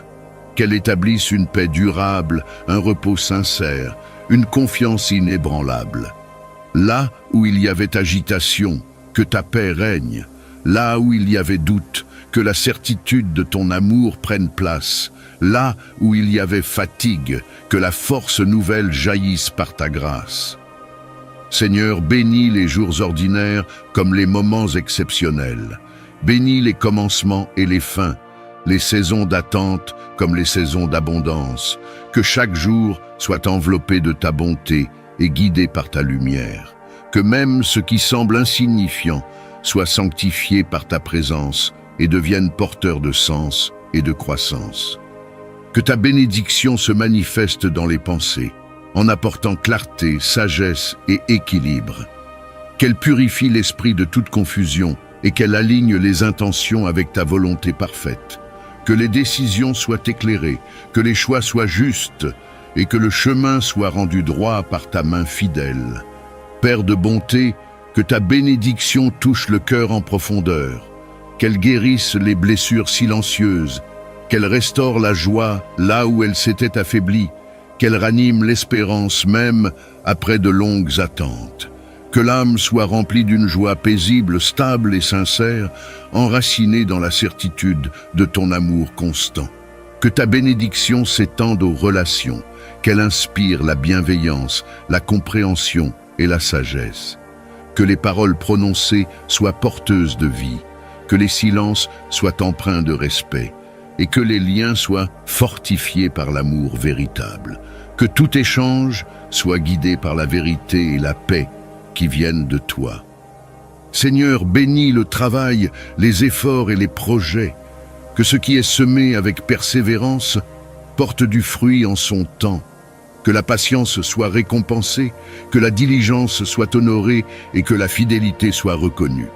Qu'elle établisse une paix durable, un repos sincère, une confiance inébranlable. Là où il y avait agitation, que ta paix règne. Là où il y avait doute, que la certitude de ton amour prenne place. Là où il y avait fatigue, que la force nouvelle jaillisse par ta grâce. Seigneur, bénis les jours ordinaires comme les moments exceptionnels. Bénis les commencements et les fins, les saisons d'attente comme les saisons d'abondance. Que chaque jour soit enveloppé de ta bonté et guidé par ta lumière. Que même ce qui semble insignifiant soit sanctifié par ta présence et devienne porteur de sens et de croissance. Que ta bénédiction se manifeste dans les pensées, en apportant clarté, sagesse et équilibre. Qu'elle purifie l'esprit de toute confusion et qu'elle aligne les intentions avec ta volonté parfaite. Que les décisions soient éclairées, que les choix soient justes et que le chemin soit rendu droit par ta main fidèle. Père de bonté, que ta bénédiction touche le cœur en profondeur, qu'elle guérisse les blessures silencieuses, qu'elle restaure la joie là où elle s'était affaiblie, qu'elle ranime l'espérance même après de longues attentes. Que l'âme soit remplie d'une joie paisible, stable et sincère, enracinée dans la certitude de ton amour constant. Que ta bénédiction s'étende aux relations, qu'elle inspire la bienveillance, la compréhension et la sagesse. Que les paroles prononcées soient porteuses de vie, que les silences soient empreints de respect, et que les liens soient fortifiés par l'amour véritable. Que tout échange soit guidé par la vérité et la paix qui viennent de toi. Seigneur, bénis le travail, les efforts et les projets. Que ce qui est semé avec persévérance porte du fruit en son temps. Que la patience soit récompensée, que la diligence soit honorée et que la fidélité soit reconnue.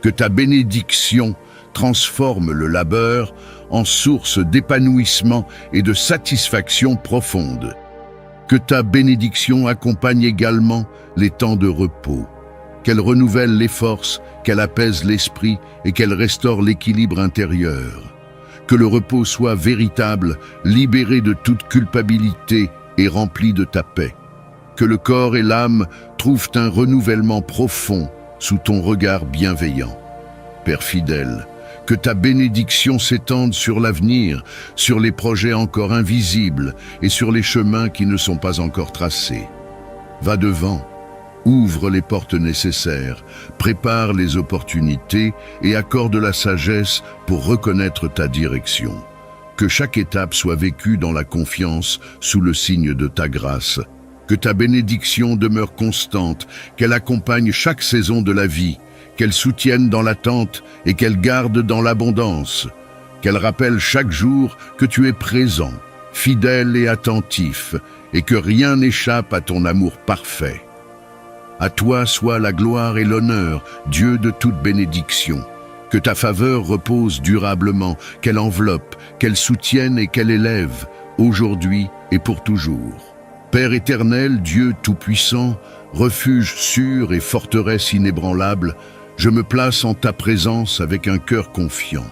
Que ta bénédiction transforme le labeur en source d'épanouissement et de satisfaction profonde. Que ta bénédiction accompagne également les temps de repos. Qu'elle renouvelle les forces, qu'elle apaise l'esprit et qu'elle restaure l'équilibre intérieur. Que le repos soit véritable, libéré de toute culpabilité et rempli de ta paix. Que le corps et l'âme trouvent un renouvellement profond sous ton regard bienveillant. Père fidèle, que ta bénédiction s'étende sur l'avenir, sur les projets encore invisibles et sur les chemins qui ne sont pas encore tracés. Va devant, ouvre les portes nécessaires, prépare les opportunités et accorde la sagesse pour reconnaître ta direction. Que chaque étape soit vécue dans la confiance sous le signe de ta grâce. Que ta bénédiction demeure constante, qu'elle accompagne chaque saison de la vie, qu'elle soutienne dans l'attente et qu'elle garde dans l'abondance, qu'elle rappelle chaque jour que tu es présent, fidèle et attentif, et que rien n'échappe à ton amour parfait. À toi soit la gloire et l'honneur, Dieu de toute bénédiction. Que ta faveur repose durablement, qu'elle enveloppe, qu'elle soutienne et qu'elle élève, aujourd'hui et pour toujours. Père éternel, Dieu tout-puissant, refuge sûr et forteresse inébranlable, je me place en ta présence avec un cœur confiant.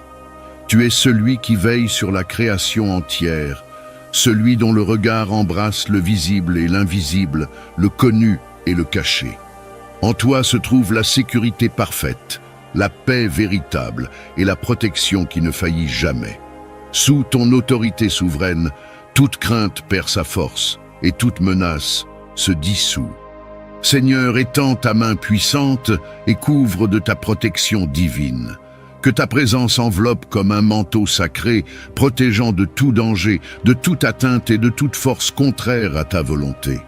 Tu es celui qui veille sur la création entière, celui dont le regard embrasse le visible et l'invisible, le connu et le caché. En toi se trouve la sécurité parfaite, la paix véritable et la protection qui ne faillit jamais. Sous ton autorité souveraine, toute crainte perd sa force et toute menace se dissout. Seigneur, étends ta main puissante et couvre de ta protection divine. Que ta présence enveloppe comme un manteau sacré, protégeant de tout danger, de toute atteinte et de toute force contraire à ta volonté.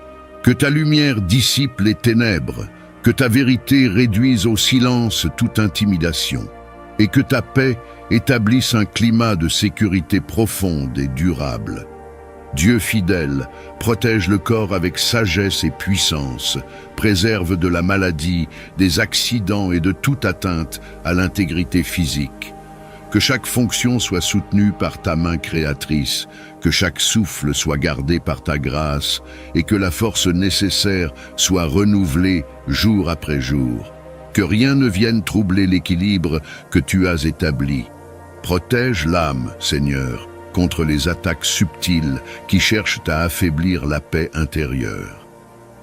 Que ta lumière dissipe les ténèbres, que ta vérité réduise au silence toute intimidation, et que ta paix établisse un climat de sécurité profonde et durable. Dieu fidèle, protège le corps avec sagesse et puissance, préserve de la maladie, des accidents et de toute atteinte à l'intégrité physique. Que chaque fonction soit soutenue par ta main créatrice, que chaque souffle soit gardé par ta grâce et que la force nécessaire soit renouvelée jour après jour. Que rien ne vienne troubler l'équilibre que tu as établi. Protège l'âme, Seigneur, contre les attaques subtiles qui cherchent à affaiblir la paix intérieure.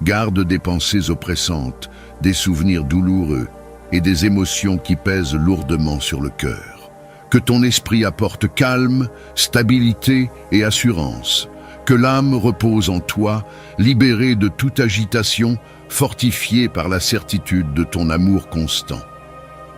Garde des pensées oppressantes, des souvenirs douloureux et des émotions qui pèsent lourdement sur le cœur. Que ton esprit apporte calme, stabilité et assurance. Que l'âme repose en toi, libérée de toute agitation, fortifiée par la certitude de ton amour constant.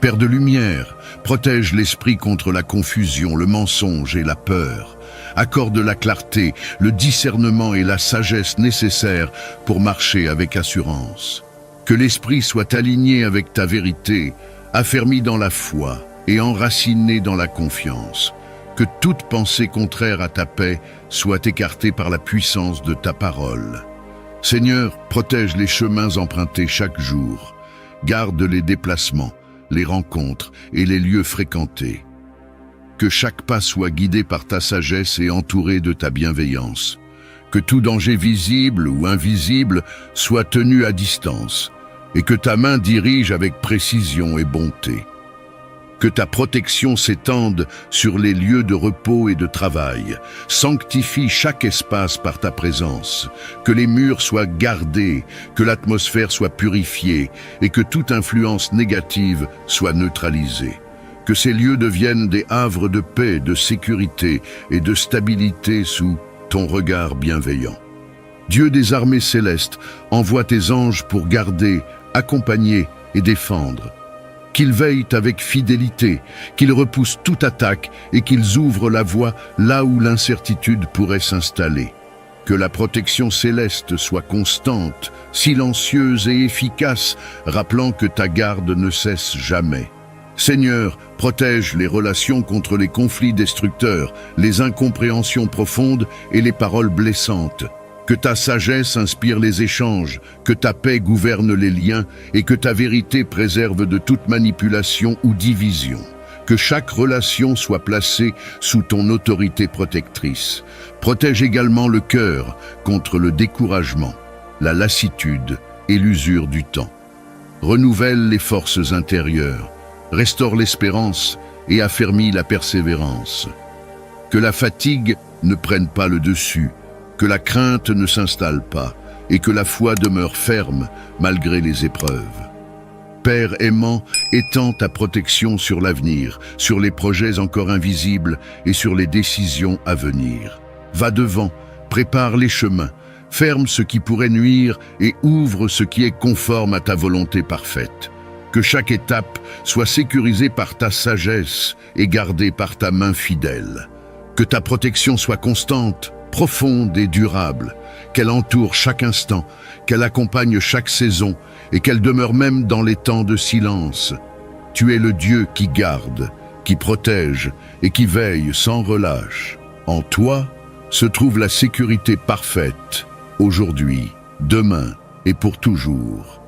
Père de lumière, protège l'esprit contre la confusion, le mensonge et la peur. Accorde la clarté, le discernement et la sagesse nécessaires pour marcher avec assurance. Que l'esprit soit aligné avec ta vérité, affermi dans la foi et enraciné dans la confiance. Que toute pensée contraire à ta paix soit écartée par la puissance de ta parole. Seigneur, protège les chemins empruntés chaque jour. Garde les déplacements, les rencontres et les lieux fréquentés. Que chaque pas soit guidé par ta sagesse et entouré de ta bienveillance. Que tout danger visible ou invisible soit tenu à distance et que ta main dirige avec précision et bonté. Que ta protection s'étende sur les lieux de repos et de travail. Sanctifie chaque espace par ta présence. Que les murs soient gardés, que l'atmosphère soit purifiée et que toute influence négative soit neutralisée. Que ces lieux deviennent des havres de paix, de sécurité et de stabilité sous ton regard bienveillant. Dieu des armées célestes, envoie tes anges pour garder, accompagner et défendre. Qu'ils veillent avec fidélité, qu'ils repoussent toute attaque et qu'ils ouvrent la voie là où l'incertitude pourrait s'installer. Que la protection céleste soit constante, silencieuse et efficace, rappelant que ta garde ne cesse jamais. Seigneur, protège les relations contre les conflits destructeurs, les incompréhensions profondes et les paroles blessantes. Que ta sagesse inspire les échanges, que ta paix gouverne les liens et que ta vérité préserve de toute manipulation ou division. Que chaque relation soit placée sous ton autorité protectrice. Protège également le cœur contre le découragement, la lassitude et l'usure du temps. Renouvelle les forces intérieures, restaure l'espérance et affermis la persévérance. Que la fatigue ne prenne pas le dessus, que la crainte ne s'installe pas et que la foi demeure ferme malgré les épreuves. Père aimant, étends ta protection sur l'avenir, sur les projets encore invisibles et sur les décisions à venir. Va devant, prépare les chemins, ferme ce qui pourrait nuire et ouvre ce qui est conforme à ta volonté parfaite. Que chaque étape soit sécurisée par ta sagesse et gardée par ta main fidèle. Que ta protection soit constante, profonde et durable, qu'elle entoure chaque instant, qu'elle accompagne chaque saison et qu'elle demeure même dans les temps de silence. Tu es le Dieu qui garde, qui protège et qui veille sans relâche. En toi se trouve la sécurité parfaite, aujourd'hui, demain et pour toujours.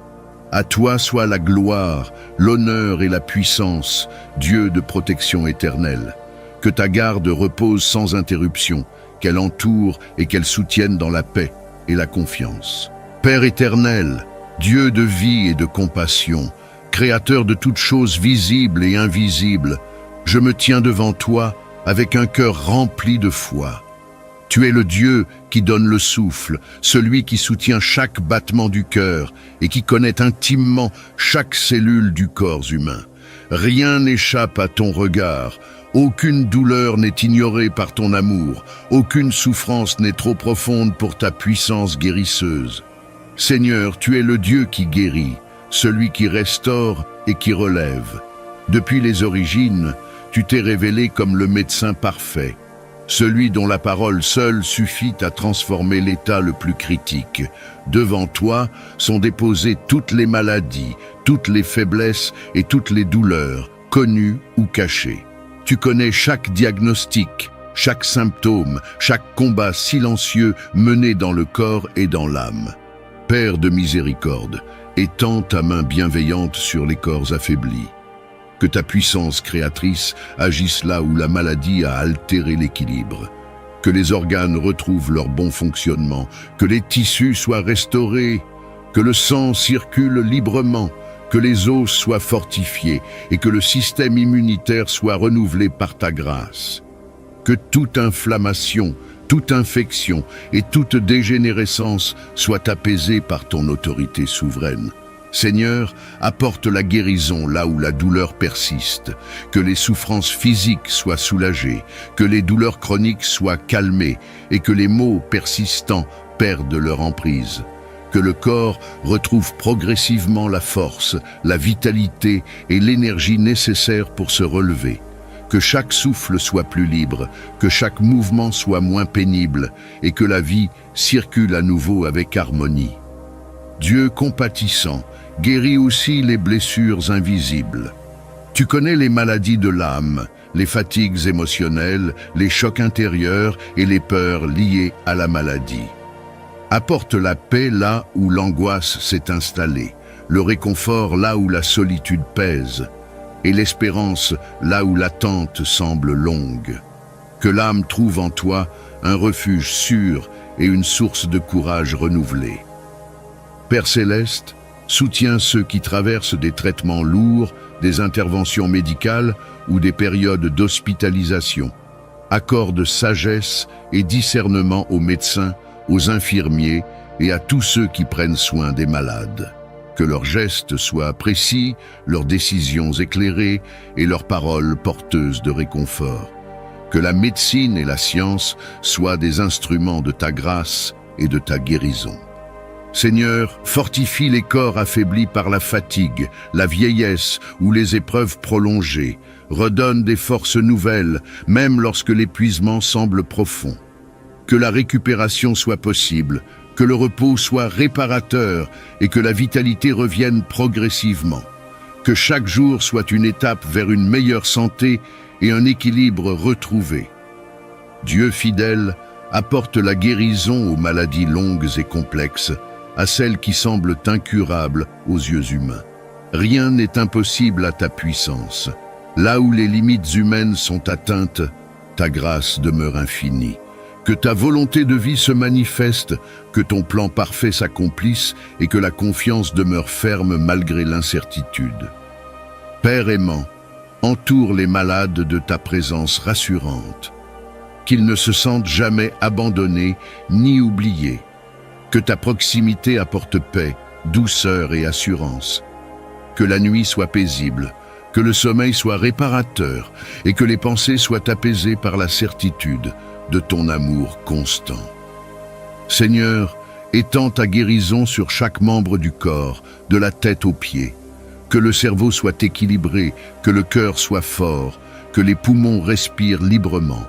À toi soit la gloire, l'honneur et la puissance, Dieu de protection éternelle. Que ta garde repose sans interruption, qu'elle entoure et qu'elle soutienne dans la paix et la confiance. Père éternel, Dieu de vie et de compassion, Créateur de toutes choses visibles et invisibles, je me tiens devant toi avec un cœur rempli de foi. Tu es le Dieu qui donne le souffle, celui qui soutient chaque battement du cœur et qui connaît intimement chaque cellule du corps humain. Rien n'échappe à ton regard, aucune douleur n'est ignorée par ton amour, aucune souffrance n'est trop profonde pour ta puissance guérisseuse. Seigneur, tu es le Dieu qui guérit, celui qui restaure et qui relève. Depuis les origines, tu t'es révélé comme le médecin parfait, celui dont la parole seule suffit à transformer l'état le plus critique. Devant toi sont déposées toutes les maladies, toutes les faiblesses et toutes les douleurs, connues ou cachées. Tu connais chaque diagnostic, chaque symptôme, chaque combat silencieux mené dans le corps et dans l'âme. Père de miséricorde, étends ta main bienveillante sur les corps affaiblis. Que ta puissance créatrice agisse là où la maladie a altéré l'équilibre. Que les organes retrouvent leur bon fonctionnement, que les tissus soient restaurés, que le sang circule librement, que les os soient fortifiés et que le système immunitaire soit renouvelé par ta grâce. Que toute inflammation, toute infection et toute dégénérescence soient apaisées par ton autorité souveraine. Seigneur, apporte la guérison là où la douleur persiste, que les souffrances physiques soient soulagées, que les douleurs chroniques soient calmées et que les maux persistants perdent leur emprise. Que le corps retrouve progressivement la force, la vitalité et l'énergie nécessaires pour se relever. Que chaque souffle soit plus libre, que chaque mouvement soit moins pénible et que la vie circule à nouveau avec harmonie. Dieu compatissant, guéris aussi les blessures invisibles. Tu connais les maladies de l'âme, les fatigues émotionnelles, les chocs intérieurs et les peurs liées à la maladie. Apporte la paix là où l'angoisse s'est installée, le réconfort là où la solitude pèse, et l'espérance là où l'attente semble longue. Que l'âme trouve en toi un refuge sûr et une source de courage renouvelée. Père céleste, soutiens ceux qui traversent des traitements lourds, des interventions médicales ou des périodes d'hospitalisation. Accorde sagesse et discernement aux médecins, aux infirmiers et à tous ceux qui prennent soin des malades. Que leurs gestes soient précis, leurs décisions éclairées et leurs paroles porteuses de réconfort. Que la médecine et la science soient des instruments de ta grâce et de ta guérison. Seigneur, fortifie les corps affaiblis par la fatigue, la vieillesse ou les épreuves prolongées. Redonne des forces nouvelles, même lorsque l'épuisement semble profond. que la récupération soit possible, que le repos soit réparateur et que la vitalité revienne progressivement. Que chaque jour soit une étape vers une meilleure santé et un équilibre retrouvé. Dieu fidèle apporte la guérison aux maladies longues et complexes, à celles qui semblent incurables aux yeux humains. Rien n'est impossible à ta puissance. Là où les limites humaines sont atteintes, ta grâce demeure infinie. Que ta volonté de vie se manifeste, que ton plan parfait s'accomplisse et que la confiance demeure ferme malgré l'incertitude. Père aimant, entoure les malades de ta présence rassurante. Qu'ils ne se sentent jamais abandonnés ni oubliés. Que ta proximité apporte paix, douceur et assurance. Que la nuit soit paisible, que le sommeil soit réparateur et que les pensées soient apaisées par la certitude de ton amour constant. Seigneur, étends ta guérison sur chaque membre du corps, de la tête aux pieds. Que le cerveau soit équilibré, que le cœur soit fort, que les poumons respirent librement,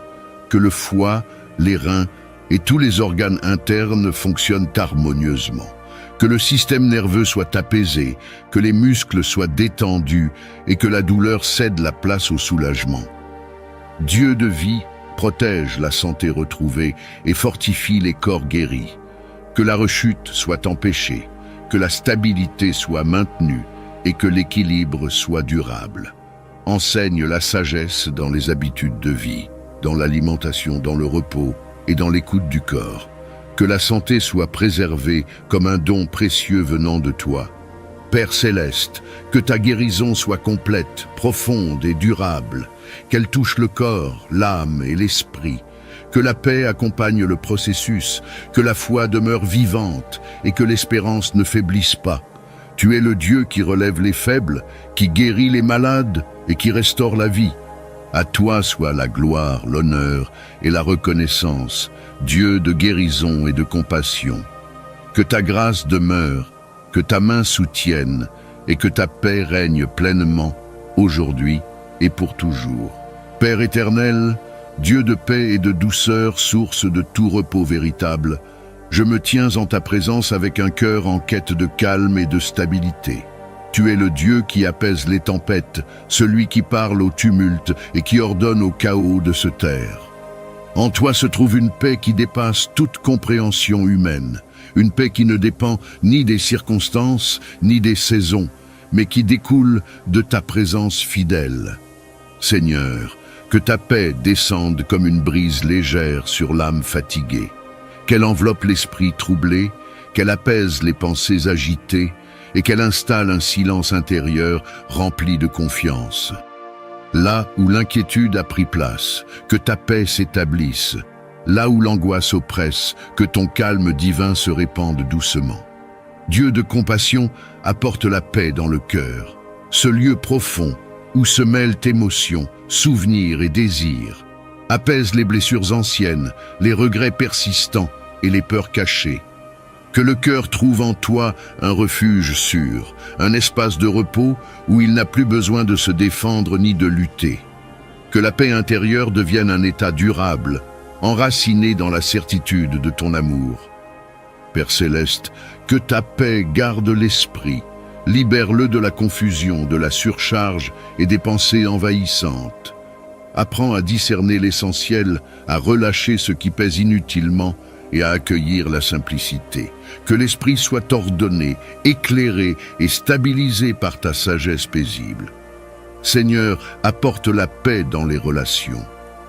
que le foie, les reins et tous les organes internes fonctionnent harmonieusement. Que le système nerveux soit apaisé, que les muscles soient détendus et que la douleur cède la place au soulagement. Dieu de vie, protège la santé retrouvée et fortifie les corps guéris. Que la rechute soit empêchée, que la stabilité soit maintenue et que l'équilibre soit durable. Enseigne la sagesse dans les habitudes de vie, dans l'alimentation, dans le repos et dans l'écoute du corps. Que la santé soit préservée comme un don précieux venant de toi. Père céleste, que ta guérison soit complète, profonde et durable, qu'elle touche le corps, l'âme et l'esprit, que la paix accompagne le processus, que la foi demeure vivante et que l'espérance ne faiblisse pas. Tu es le Dieu qui relève les faibles, qui guérit les malades et qui restaure la vie. À toi soit la gloire, l'honneur et la reconnaissance, Dieu de guérison et de compassion. Que ta grâce demeure, que ta main soutienne et que ta paix règne pleinement, aujourd'hui et pour toujours. Père éternel, Dieu de paix et de douceur, source de tout repos véritable, je me tiens en ta présence avec un cœur en quête de calme et de stabilité. Tu es le Dieu qui apaise les tempêtes, celui qui parle au tumulte et qui ordonne au chaos de se taire. En toi se trouve une paix qui dépasse toute compréhension humaine, une paix qui ne dépend ni des circonstances, ni des saisons, mais qui découle de ta présence fidèle. Seigneur, que ta paix descende comme une brise légère sur l'âme fatiguée, qu'elle enveloppe l'esprit troublé, qu'elle apaise les pensées agitées et qu'elle installe un silence intérieur rempli de confiance. Là où l'inquiétude a pris place, que ta paix s'établisse. Là où l'angoisse oppresse, que ton calme divin se répande doucement. Dieu de compassion apporte la paix dans le cœur, ce lieu profond où se mêlent émotions, souvenirs et désirs. Apaise les blessures anciennes, les regrets persistants et les peurs cachées. Que le cœur trouve en toi un refuge sûr, un espace de repos où il n'a plus besoin de se défendre ni de lutter. Que la paix intérieure devienne un état durable, enraciné dans la certitude de ton amour. Père céleste, que ta paix garde l'esprit, libère-le de la confusion, de la surcharge et des pensées envahissantes. Apprends à discerner l'essentiel, à relâcher ce qui pèse inutilement et à accueillir la simplicité. Que l'esprit soit ordonné, éclairé et stabilisé par ta sagesse paisible. Seigneur, apporte la paix dans les relations.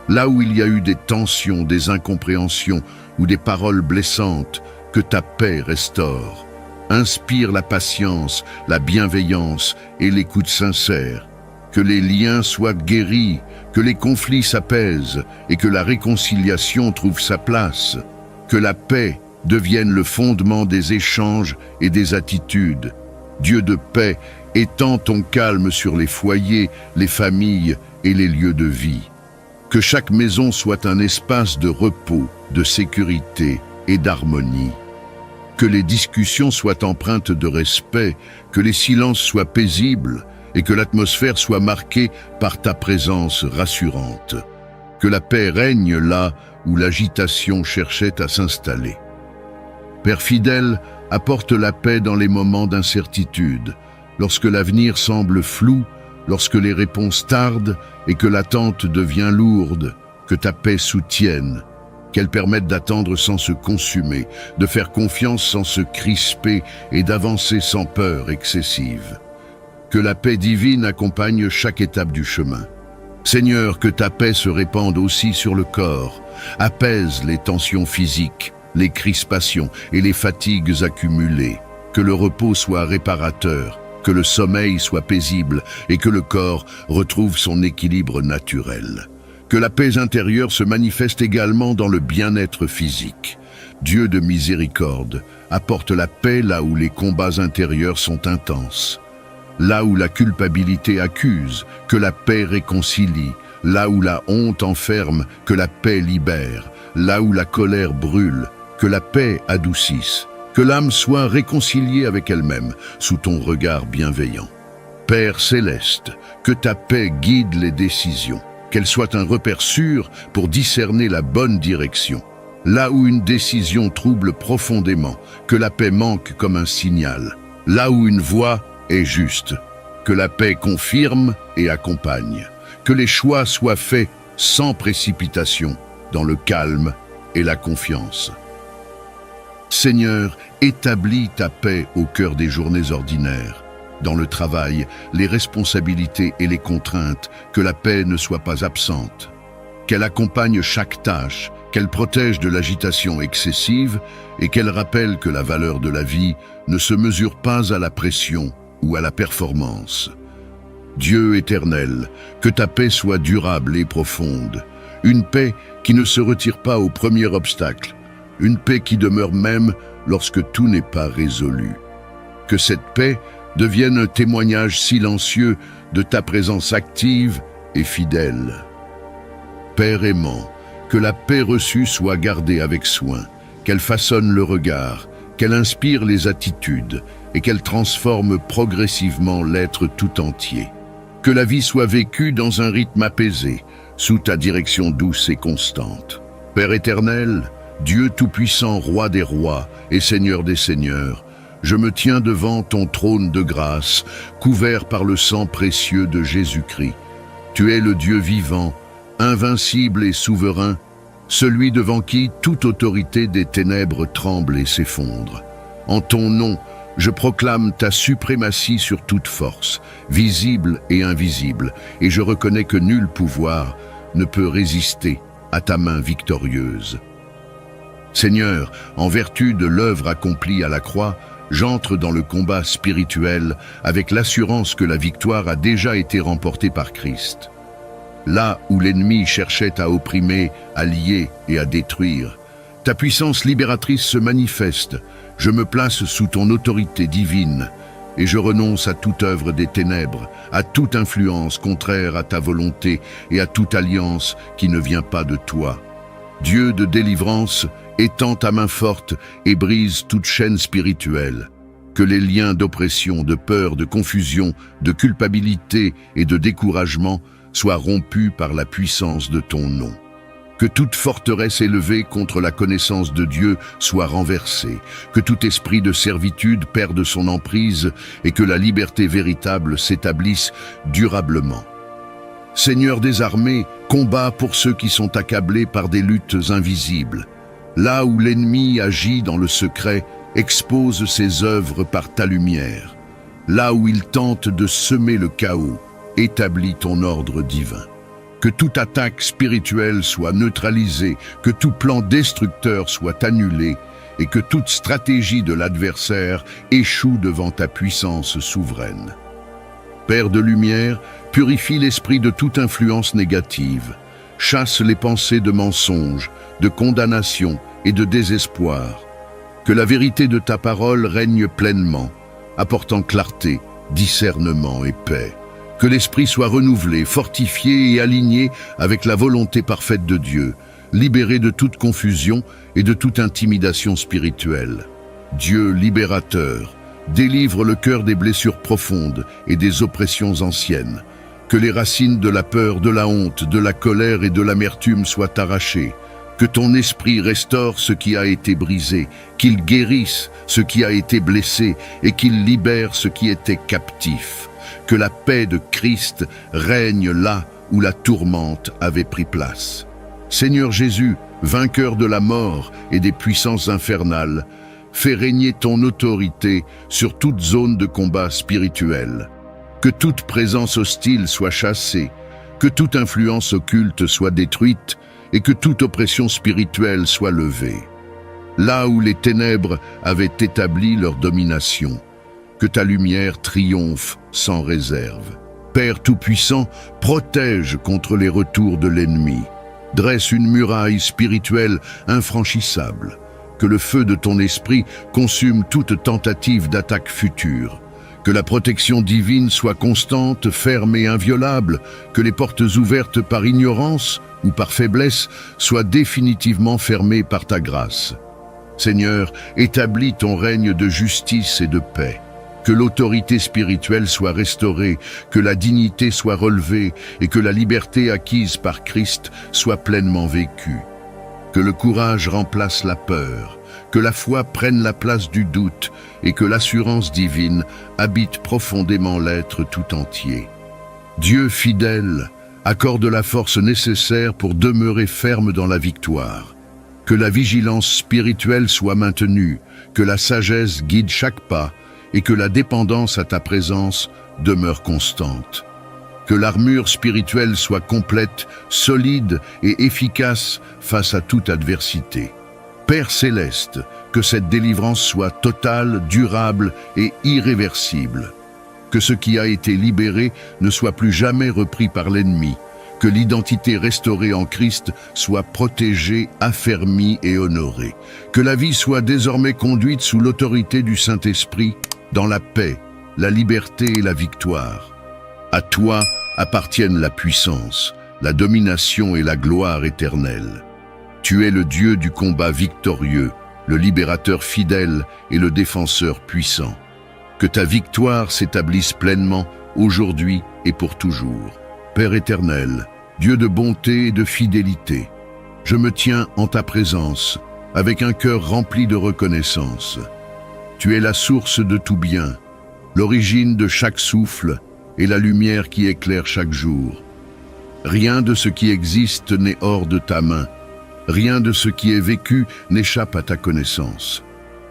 Là où il y a eu des tensions, des incompréhensions ou des paroles blessantes, que ta paix restaure. Inspire la patience, la bienveillance et l'écoute sincère. Que les liens soient guéris, que les conflits s'apaisent et que la réconciliation trouve sa place. Que la paix devienne le fondement des échanges et des attitudes. Dieu de paix, étends ton calme sur les foyers, les familles et les lieux de vie. Que chaque maison soit un espace de repos, de sécurité et d'harmonie. Que les discussions soient empreintes de respect, que les silences soient paisibles et que l'atmosphère soit marquée par ta présence rassurante. Que la paix règne là où l'agitation cherchait à s'installer. Père fidèle, apporte la paix dans les moments d'incertitude, lorsque l'avenir semble flou, lorsque les réponses tardent et que l'attente devient lourde, que ta paix soutienne, qu'elle permette d'attendre sans se consumer, de faire confiance sans se crisper et d'avancer sans peur excessive. Que la paix divine accompagne chaque étape du chemin. Seigneur, que ta paix se répande aussi sur le corps, apaise les tensions physiques, les crispations et les fatigues accumulées, que le repos soit réparateur, que le sommeil soit paisible et que le corps retrouve son équilibre naturel. Que la paix intérieure se manifeste également dans le bien-être physique. Dieu de miséricorde, apporte la paix là où les combats intérieurs sont intenses. Là où la culpabilité accuse, que la paix réconcilie. Là où la honte enferme, que la paix libère. Là où la colère brûle, que la paix adoucisse. Que l'âme soit réconciliée avec elle-même, sous ton regard bienveillant. Père céleste, que ta paix guide les décisions. Qu'elle soit un repère sûr pour discerner la bonne direction. Là où une décision trouble profondément, que la paix manque comme un signal. Là où une voie est juste, que la paix confirme et accompagne. Que les choix soient faits sans précipitation, dans le calme et la confiance. Seigneur, établis ta paix au cœur des journées ordinaires. Dans le travail, les responsabilités et les contraintes, que la paix ne soit pas absente. Qu'elle accompagne chaque tâche, qu'elle protège de l'agitation excessive et qu'elle rappelle que la valeur de la vie ne se mesure pas à la pression ou à la performance. Dieu éternel, que ta paix soit durable et profonde. Une paix qui ne se retire pas au premier obstacle. Une paix qui demeure même lorsque tout n'est pas résolu. Que cette paix devienne un témoignage silencieux de ta présence active et fidèle. Père aimant, que la paix reçue soit gardée avec soin, qu'elle façonne le regard, qu'elle inspire les attitudes et qu'elle transforme progressivement l'être tout entier. Que la vie soit vécue dans un rythme apaisé, sous ta direction douce et constante. Père éternel, Dieu tout-puissant, roi des rois et seigneur des seigneurs, je me tiens devant ton trône de grâce, couvert par le sang précieux de Jésus-Christ. Tu es le Dieu vivant, invincible et souverain, celui devant qui toute autorité des ténèbres tremble et s'effondre. En ton nom, je proclame ta suprématie sur toute force, visible et invisible, et je reconnais que nul pouvoir ne peut résister à ta main victorieuse. Seigneur, en vertu de l'œuvre accomplie à la croix, j'entre dans le combat spirituel avec l'assurance que la victoire a déjà été remportée par Christ. Là où l'ennemi cherchait à opprimer, à lier et à détruire, ta puissance libératrice se manifeste. Je me place sous ton autorité divine et je renonce à toute œuvre des ténèbres, à toute influence contraire à ta volonté et à toute alliance qui ne vient pas de toi. Dieu de délivrance, étends ta main forte et brise toute chaîne spirituelle. Que les liens d'oppression, de peur, de confusion, de culpabilité et de découragement soient rompus par la puissance de ton nom. Que toute forteresse élevée contre la connaissance de Dieu soit renversée, que tout esprit de servitude perde son emprise et que la liberté véritable s'établisse durablement. Seigneur des armées, combat pour ceux qui sont accablés par des luttes invisibles. Là où l'ennemi agit dans le secret, expose ses œuvres par ta lumière. Là où il tente de semer le chaos, établis ton ordre divin. Que toute attaque spirituelle soit neutralisée, que tout plan destructeur soit annulé et que toute stratégie de l'adversaire échoue devant ta puissance souveraine. Père de lumière, purifie l'esprit de toute influence négative, chasse les pensées de mensonge, de condamnation et de désespoir. Que la vérité de ta parole règne pleinement, apportant clarté, discernement et paix. Que l'esprit soit renouvelé, fortifié et aligné avec la volonté parfaite de Dieu, libéré de toute confusion et de toute intimidation spirituelle. Dieu libérateur, délivre le cœur des blessures profondes et des oppressions anciennes. Que les racines de la peur, de la honte, de la colère et de l'amertume soient arrachées. Que ton esprit restaure ce qui a été brisé, qu'il guérisse ce qui a été blessé et qu'il libère ce qui était captif. Que la paix de Christ règne là où la tourmente avait pris place. Seigneur Jésus, vainqueur de la mort et des puissances infernales, fais régner ton autorité sur toute zone de combat spirituel. Que toute présence hostile soit chassée, que toute influence occulte soit détruite et que toute oppression spirituelle soit levée. Là où les ténèbres avaient établi leur domination, que ta lumière triomphe sans réserve. Père Tout-Puissant, protège contre les retours de l'ennemi. Dresse une muraille spirituelle infranchissable. Que le feu de ton esprit consume toute tentative d'attaque future. Que la protection divine soit constante, ferme et inviolable. Que les portes ouvertes par ignorance ou par faiblesse soient définitivement fermées par ta grâce. Seigneur, établis ton règne de justice et de paix. Que l'autorité spirituelle soit restaurée, que la dignité soit relevée et que la liberté acquise par Christ soit pleinement vécue. Que le courage remplace la peur, que la foi prenne la place du doute et que l'assurance divine habite profondément l'être tout entier. Dieu fidèle, accorde la force nécessaire pour demeurer ferme dans la victoire. Que la vigilance spirituelle soit maintenue, que la sagesse guide chaque pas et que la dépendance à ta présence demeure constante. Que l'armure spirituelle soit complète, solide et efficace face à toute adversité. Père céleste, que cette délivrance soit totale, durable et irréversible. Que ce qui a été libéré ne soit plus jamais repris par l'ennemi. Que l'identité restaurée en Christ soit protégée, affermie et honorée. Que la vie soit désormais conduite sous l'autorité du Saint-Esprit, dans la paix, la liberté et la victoire. À toi appartiennent la puissance, la domination et la gloire éternelle. Tu es le Dieu du combat victorieux, le libérateur fidèle et le défenseur puissant. Que ta victoire s'établisse pleinement aujourd'hui et pour toujours. Père éternel, Dieu de bonté et de fidélité, je me tiens en ta présence avec un cœur rempli de reconnaissance. Tu es la source de tout bien, l'origine de chaque souffle et la lumière qui éclaire chaque jour. Rien de ce qui existe n'est hors de ta main. Rien de ce qui est vécu n'échappe à ta connaissance.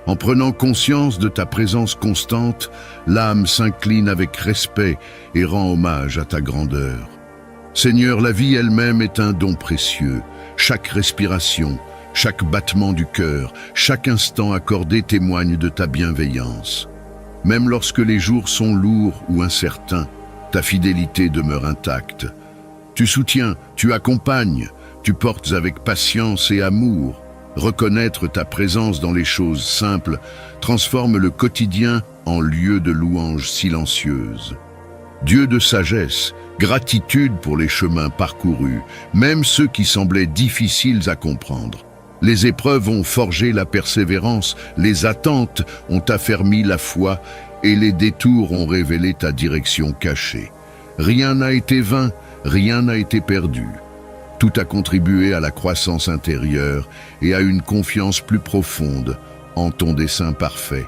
En prenant conscience de ta présence constante, l'âme s'incline avec respect et rend hommage à ta grandeur. Seigneur, la vie elle-même est un don précieux. Chaque respiration, chaque battement du cœur, chaque instant accordé témoigne de ta bienveillance. Même lorsque les jours sont lourds ou incertains, ta fidélité demeure intacte. Tu soutiens, tu accompagnes, tu portes avec patience et amour. Reconnaître ta présence dans les choses simples transforme le quotidien en lieu de louange silencieuse. Dieu de sagesse, gratitude pour les chemins parcourus, même ceux qui semblaient difficiles à comprendre. Les épreuves ont forgé la persévérance, les attentes ont affermi la foi et les détours ont révélé ta direction cachée. Rien n'a été vain, rien n'a été perdu. Tout a contribué à la croissance intérieure et à une confiance plus profonde en ton dessein parfait.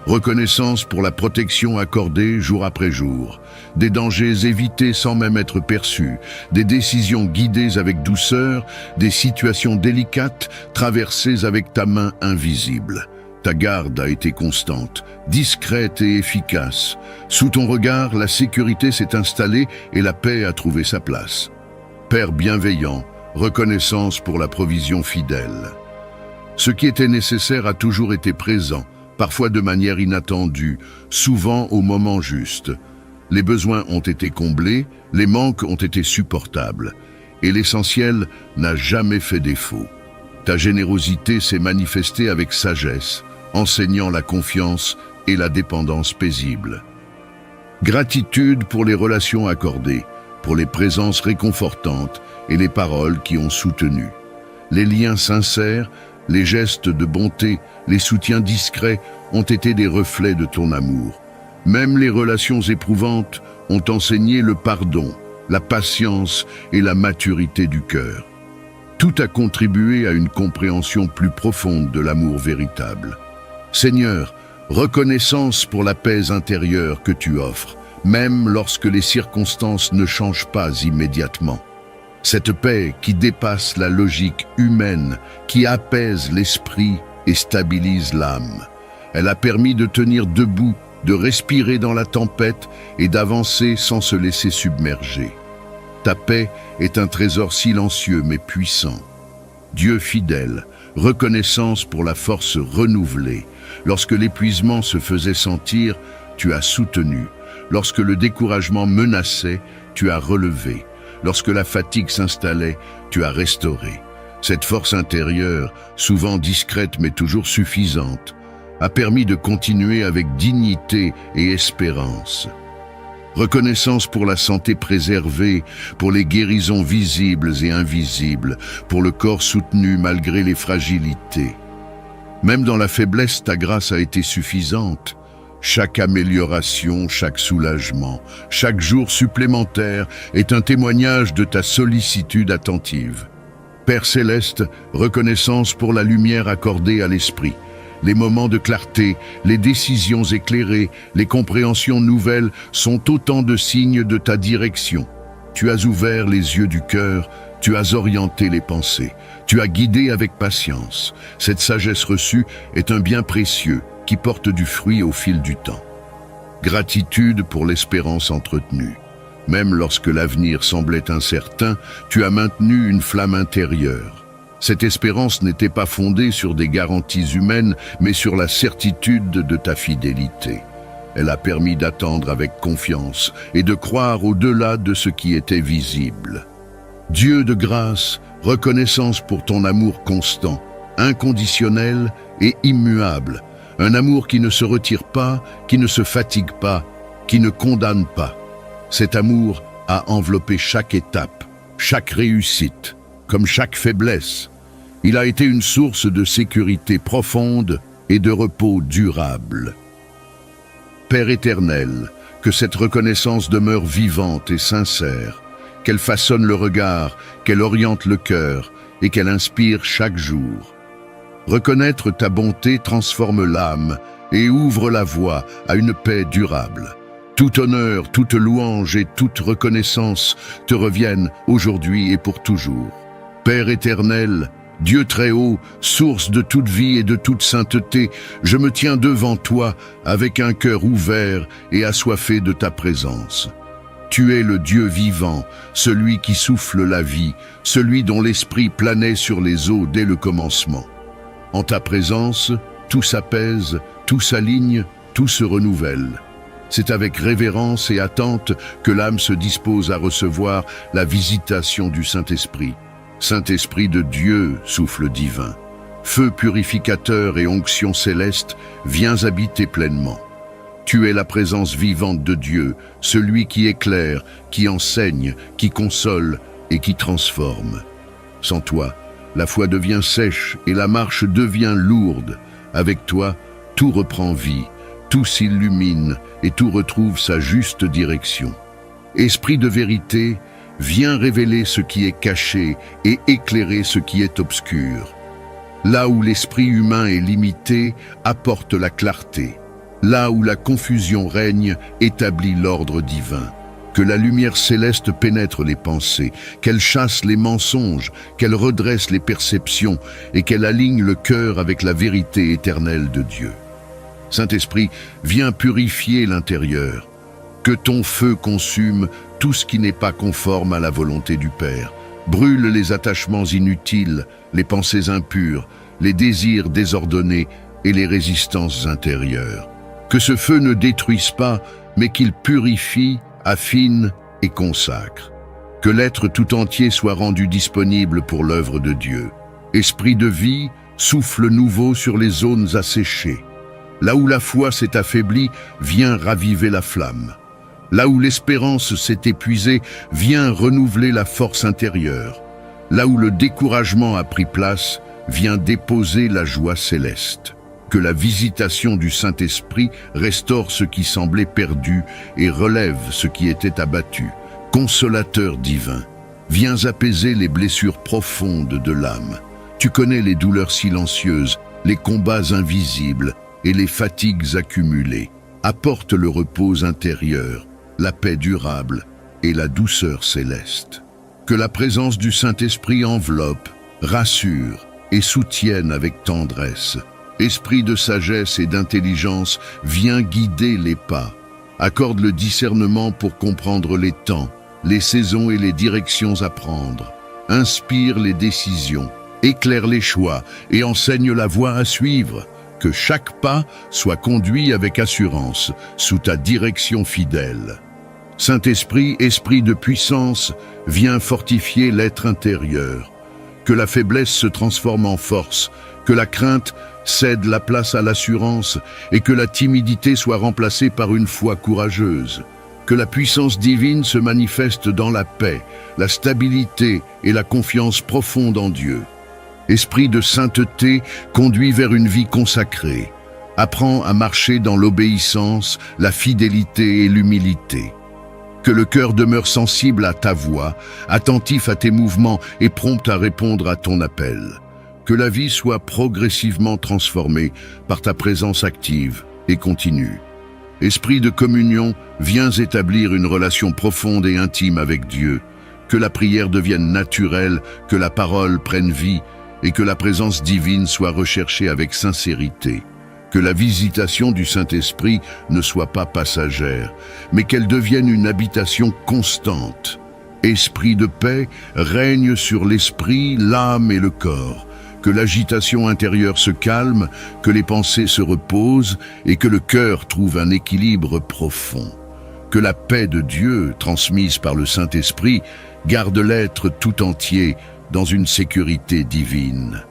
Reconnaissance pour la protection accordée jour après jour, des dangers évités sans même être perçus, des décisions guidées avec douceur, des situations délicates traversées avec ta main invisible. Ta garde a été constante, discrète et efficace. Sous ton regard, la sécurité s'est installée et la paix a trouvé sa place. Père bienveillant, reconnaissance pour la provision fidèle. Ce qui était nécessaire a toujours été présent, parfois de manière inattendue, souvent au moment juste. Les besoins ont été comblés, les manques ont été supportables, et l'essentiel n'a jamais fait défaut. Ta générosité s'est manifestée avec sagesse, enseignant la confiance et la dépendance paisible. Gratitude pour les relations accordées, pour les présences réconfortantes et les paroles qui ont soutenu. Les liens sincères, les gestes de bonté, les soutiens discrets ont été des reflets de ton amour. Même les relations éprouvantes ont enseigné le pardon, la patience et la maturité du cœur. Tout a contribué à une compréhension plus profonde de l'amour véritable. Seigneur, reconnaissance pour la paix intérieure que tu offres, même lorsque les circonstances ne changent pas immédiatement. Cette paix qui dépasse la logique humaine, qui apaise l'esprit et stabilise l'âme. Elle a permis de tenir debout, de respirer dans la tempête et d'avancer sans se laisser submerger. Ta paix est un trésor silencieux mais puissant. Dieu fidèle, reconnaissance pour la force renouvelée. Lorsque l'épuisement se faisait sentir, tu as soutenu. Lorsque le découragement menaçait, tu as relevé. Lorsque la fatigue s'installait, tu as restauré. Cette force intérieure, souvent discrète mais toujours suffisante, a permis de continuer avec dignité et espérance. Reconnaissance pour la santé préservée, pour les guérisons visibles et invisibles, pour le corps soutenu malgré les fragilités. Même dans la faiblesse, ta grâce a été suffisante. Chaque amélioration, chaque soulagement, chaque jour supplémentaire est un témoignage de ta sollicitude attentive. Père céleste, reconnaissance pour la lumière accordée à l'esprit. Les moments de clarté, les décisions éclairées, les compréhensions nouvelles sont autant de signes de ta direction. Tu as ouvert les yeux du cœur, tu as orienté les pensées, tu as guidé avec patience. Cette sagesse reçue est un bien précieux qui porte du fruit au fil du temps. Gratitude pour l'espérance entretenue. Même lorsque l'avenir semblait incertain, tu as maintenu une flamme intérieure. Cette espérance n'était pas fondée sur des garanties humaines, mais sur la certitude de ta fidélité. Elle a permis d'attendre avec confiance et de croire au-delà de ce qui était visible. Dieu de grâce, reconnaissance pour ton amour constant, inconditionnel et immuable. Un amour qui ne se retire pas, qui ne se fatigue pas, qui ne condamne pas. Cet amour a enveloppé chaque étape, chaque réussite, comme chaque faiblesse. Il a été une source de sécurité profonde et de repos durable. Père éternel, que cette reconnaissance demeure vivante et sincère, qu'elle façonne le regard, qu'elle oriente le cœur et qu'elle inspire chaque jour. Reconnaître ta bonté transforme l'âme et ouvre la voie à une paix durable. Tout honneur, toute louange et toute reconnaissance te reviennent aujourd'hui et pour toujours. Père éternel, Dieu très haut, source de toute vie et de toute sainteté, je me tiens devant toi avec un cœur ouvert et assoiffé de ta présence. Tu es le Dieu vivant, celui qui souffle la vie, celui dont l'esprit planait sur les eaux dès le commencement. En ta présence, tout s'apaise, tout s'aligne, tout se renouvelle. C'est avec révérence et attente que l'âme se dispose à recevoir la visitation du Saint-Esprit. Saint-Esprit de Dieu, souffle divin, feu purificateur et onction céleste, viens habiter pleinement. Tu es la présence vivante de Dieu, celui qui éclaire, qui enseigne, qui console et qui transforme. Sans toi, la foi devient sèche et la marche devient lourde. Avec toi, tout reprend vie, tout s'illumine et tout retrouve sa juste direction. Esprit de vérité, viens révéler ce qui est caché et éclairer ce qui est obscur. Là où l'esprit humain est limité, apporte la clarté. Là où la confusion règne, établit l'ordre divin. Que la lumière céleste pénètre les pensées, qu'elle chasse les mensonges, qu'elle redresse les perceptions et qu'elle aligne le cœur avec la vérité éternelle de Dieu. Saint-Esprit, viens purifier l'intérieur. Que ton feu consume tout ce qui n'est pas conforme à la volonté du Père. Brûle les attachements inutiles, les pensées impures, les désirs désordonnés et les résistances intérieures. Que ce feu ne détruise pas, mais qu'il purifie, affine et consacre. Que l'être tout entier soit rendu disponible pour l'œuvre de Dieu. Esprit de vie, souffle nouveau sur les zones asséchées. Là où la foi s'est affaiblie, viens raviver la flamme. Là où l'espérance s'est épuisée, viens renouveler la force intérieure. Là où le découragement a pris place, viens déposer la joie céleste. Que la visitation du Saint-Esprit restaure ce qui semblait perdu et relève ce qui était abattu. Consolateur divin, viens apaiser les blessures profondes de l'âme. Tu connais les douleurs silencieuses, les combats invisibles et les fatigues accumulées. Apporte le repos intérieur, la paix durable et la douceur céleste. Que la présence du Saint-Esprit enveloppe, rassure et soutienne avec tendresse. Esprit de sagesse et d'intelligence, viens guider les pas. Accorde le discernement pour comprendre les temps, les saisons et les directions à prendre. Inspire les décisions, éclaire les choix et enseigne la voie à suivre. Que chaque pas soit conduit avec assurance, sous ta direction fidèle. Saint-Esprit, esprit de puissance, viens fortifier l'être intérieur. Que la faiblesse se transforme en force, que la crainte cède la place à l'assurance et que la timidité soit remplacée par une foi courageuse. Que la puissance divine se manifeste dans la paix, la stabilité et la confiance profonde en Dieu. Esprit de sainteté, conduit vers une vie consacrée. Apprends à marcher dans l'obéissance, la fidélité et l'humilité. Que le cœur demeure sensible à ta voix, attentif à tes mouvements et prompt à répondre à ton appel. Que la vie soit progressivement transformée par ta présence active et continue. Esprit de communion, viens établir une relation profonde et intime avec Dieu. Que la prière devienne naturelle, que la parole prenne vie et que la présence divine soit recherchée avec sincérité. Que la visitation du Saint-Esprit ne soit pas passagère, mais qu'elle devienne une habitation constante. Esprit de paix, règne sur l'esprit, l'âme et le corps. Que l'agitation intérieure se calme, que les pensées se reposent et que le cœur trouve un équilibre profond. Que la paix de Dieu, transmise par le Saint-Esprit, garde l'être tout entier dans une sécurité divine.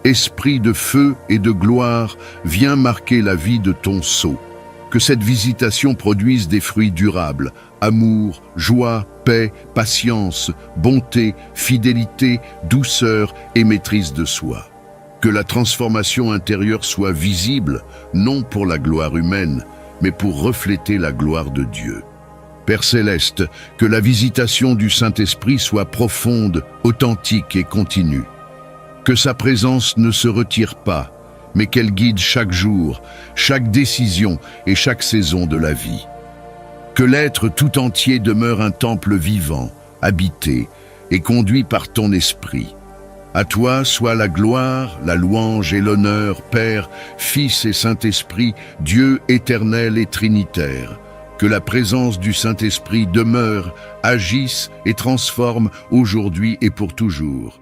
Esprit de feu et de gloire, viens marquer la vie de ton sceau. Que cette visitation produise des fruits durables, amour, joie, paix, patience, bonté, fidélité, douceur et maîtrise de soi. Que la transformation intérieure soit visible, non pour la gloire humaine, mais pour refléter la gloire de Dieu. Père céleste, que la visitation du Saint-Esprit soit profonde, authentique et continue. Que sa présence ne se retire pas, mais qu'elle guide chaque jour, chaque décision et chaque saison de la vie. Que l'être tout entier demeure un temple vivant, habité et conduit par ton esprit. À toi soit la gloire, la louange et l'honneur, Père, Fils et Saint-Esprit, Dieu éternel et trinitaire. Que la présence du Saint-Esprit demeure, agisse et transforme aujourd'hui et pour toujours.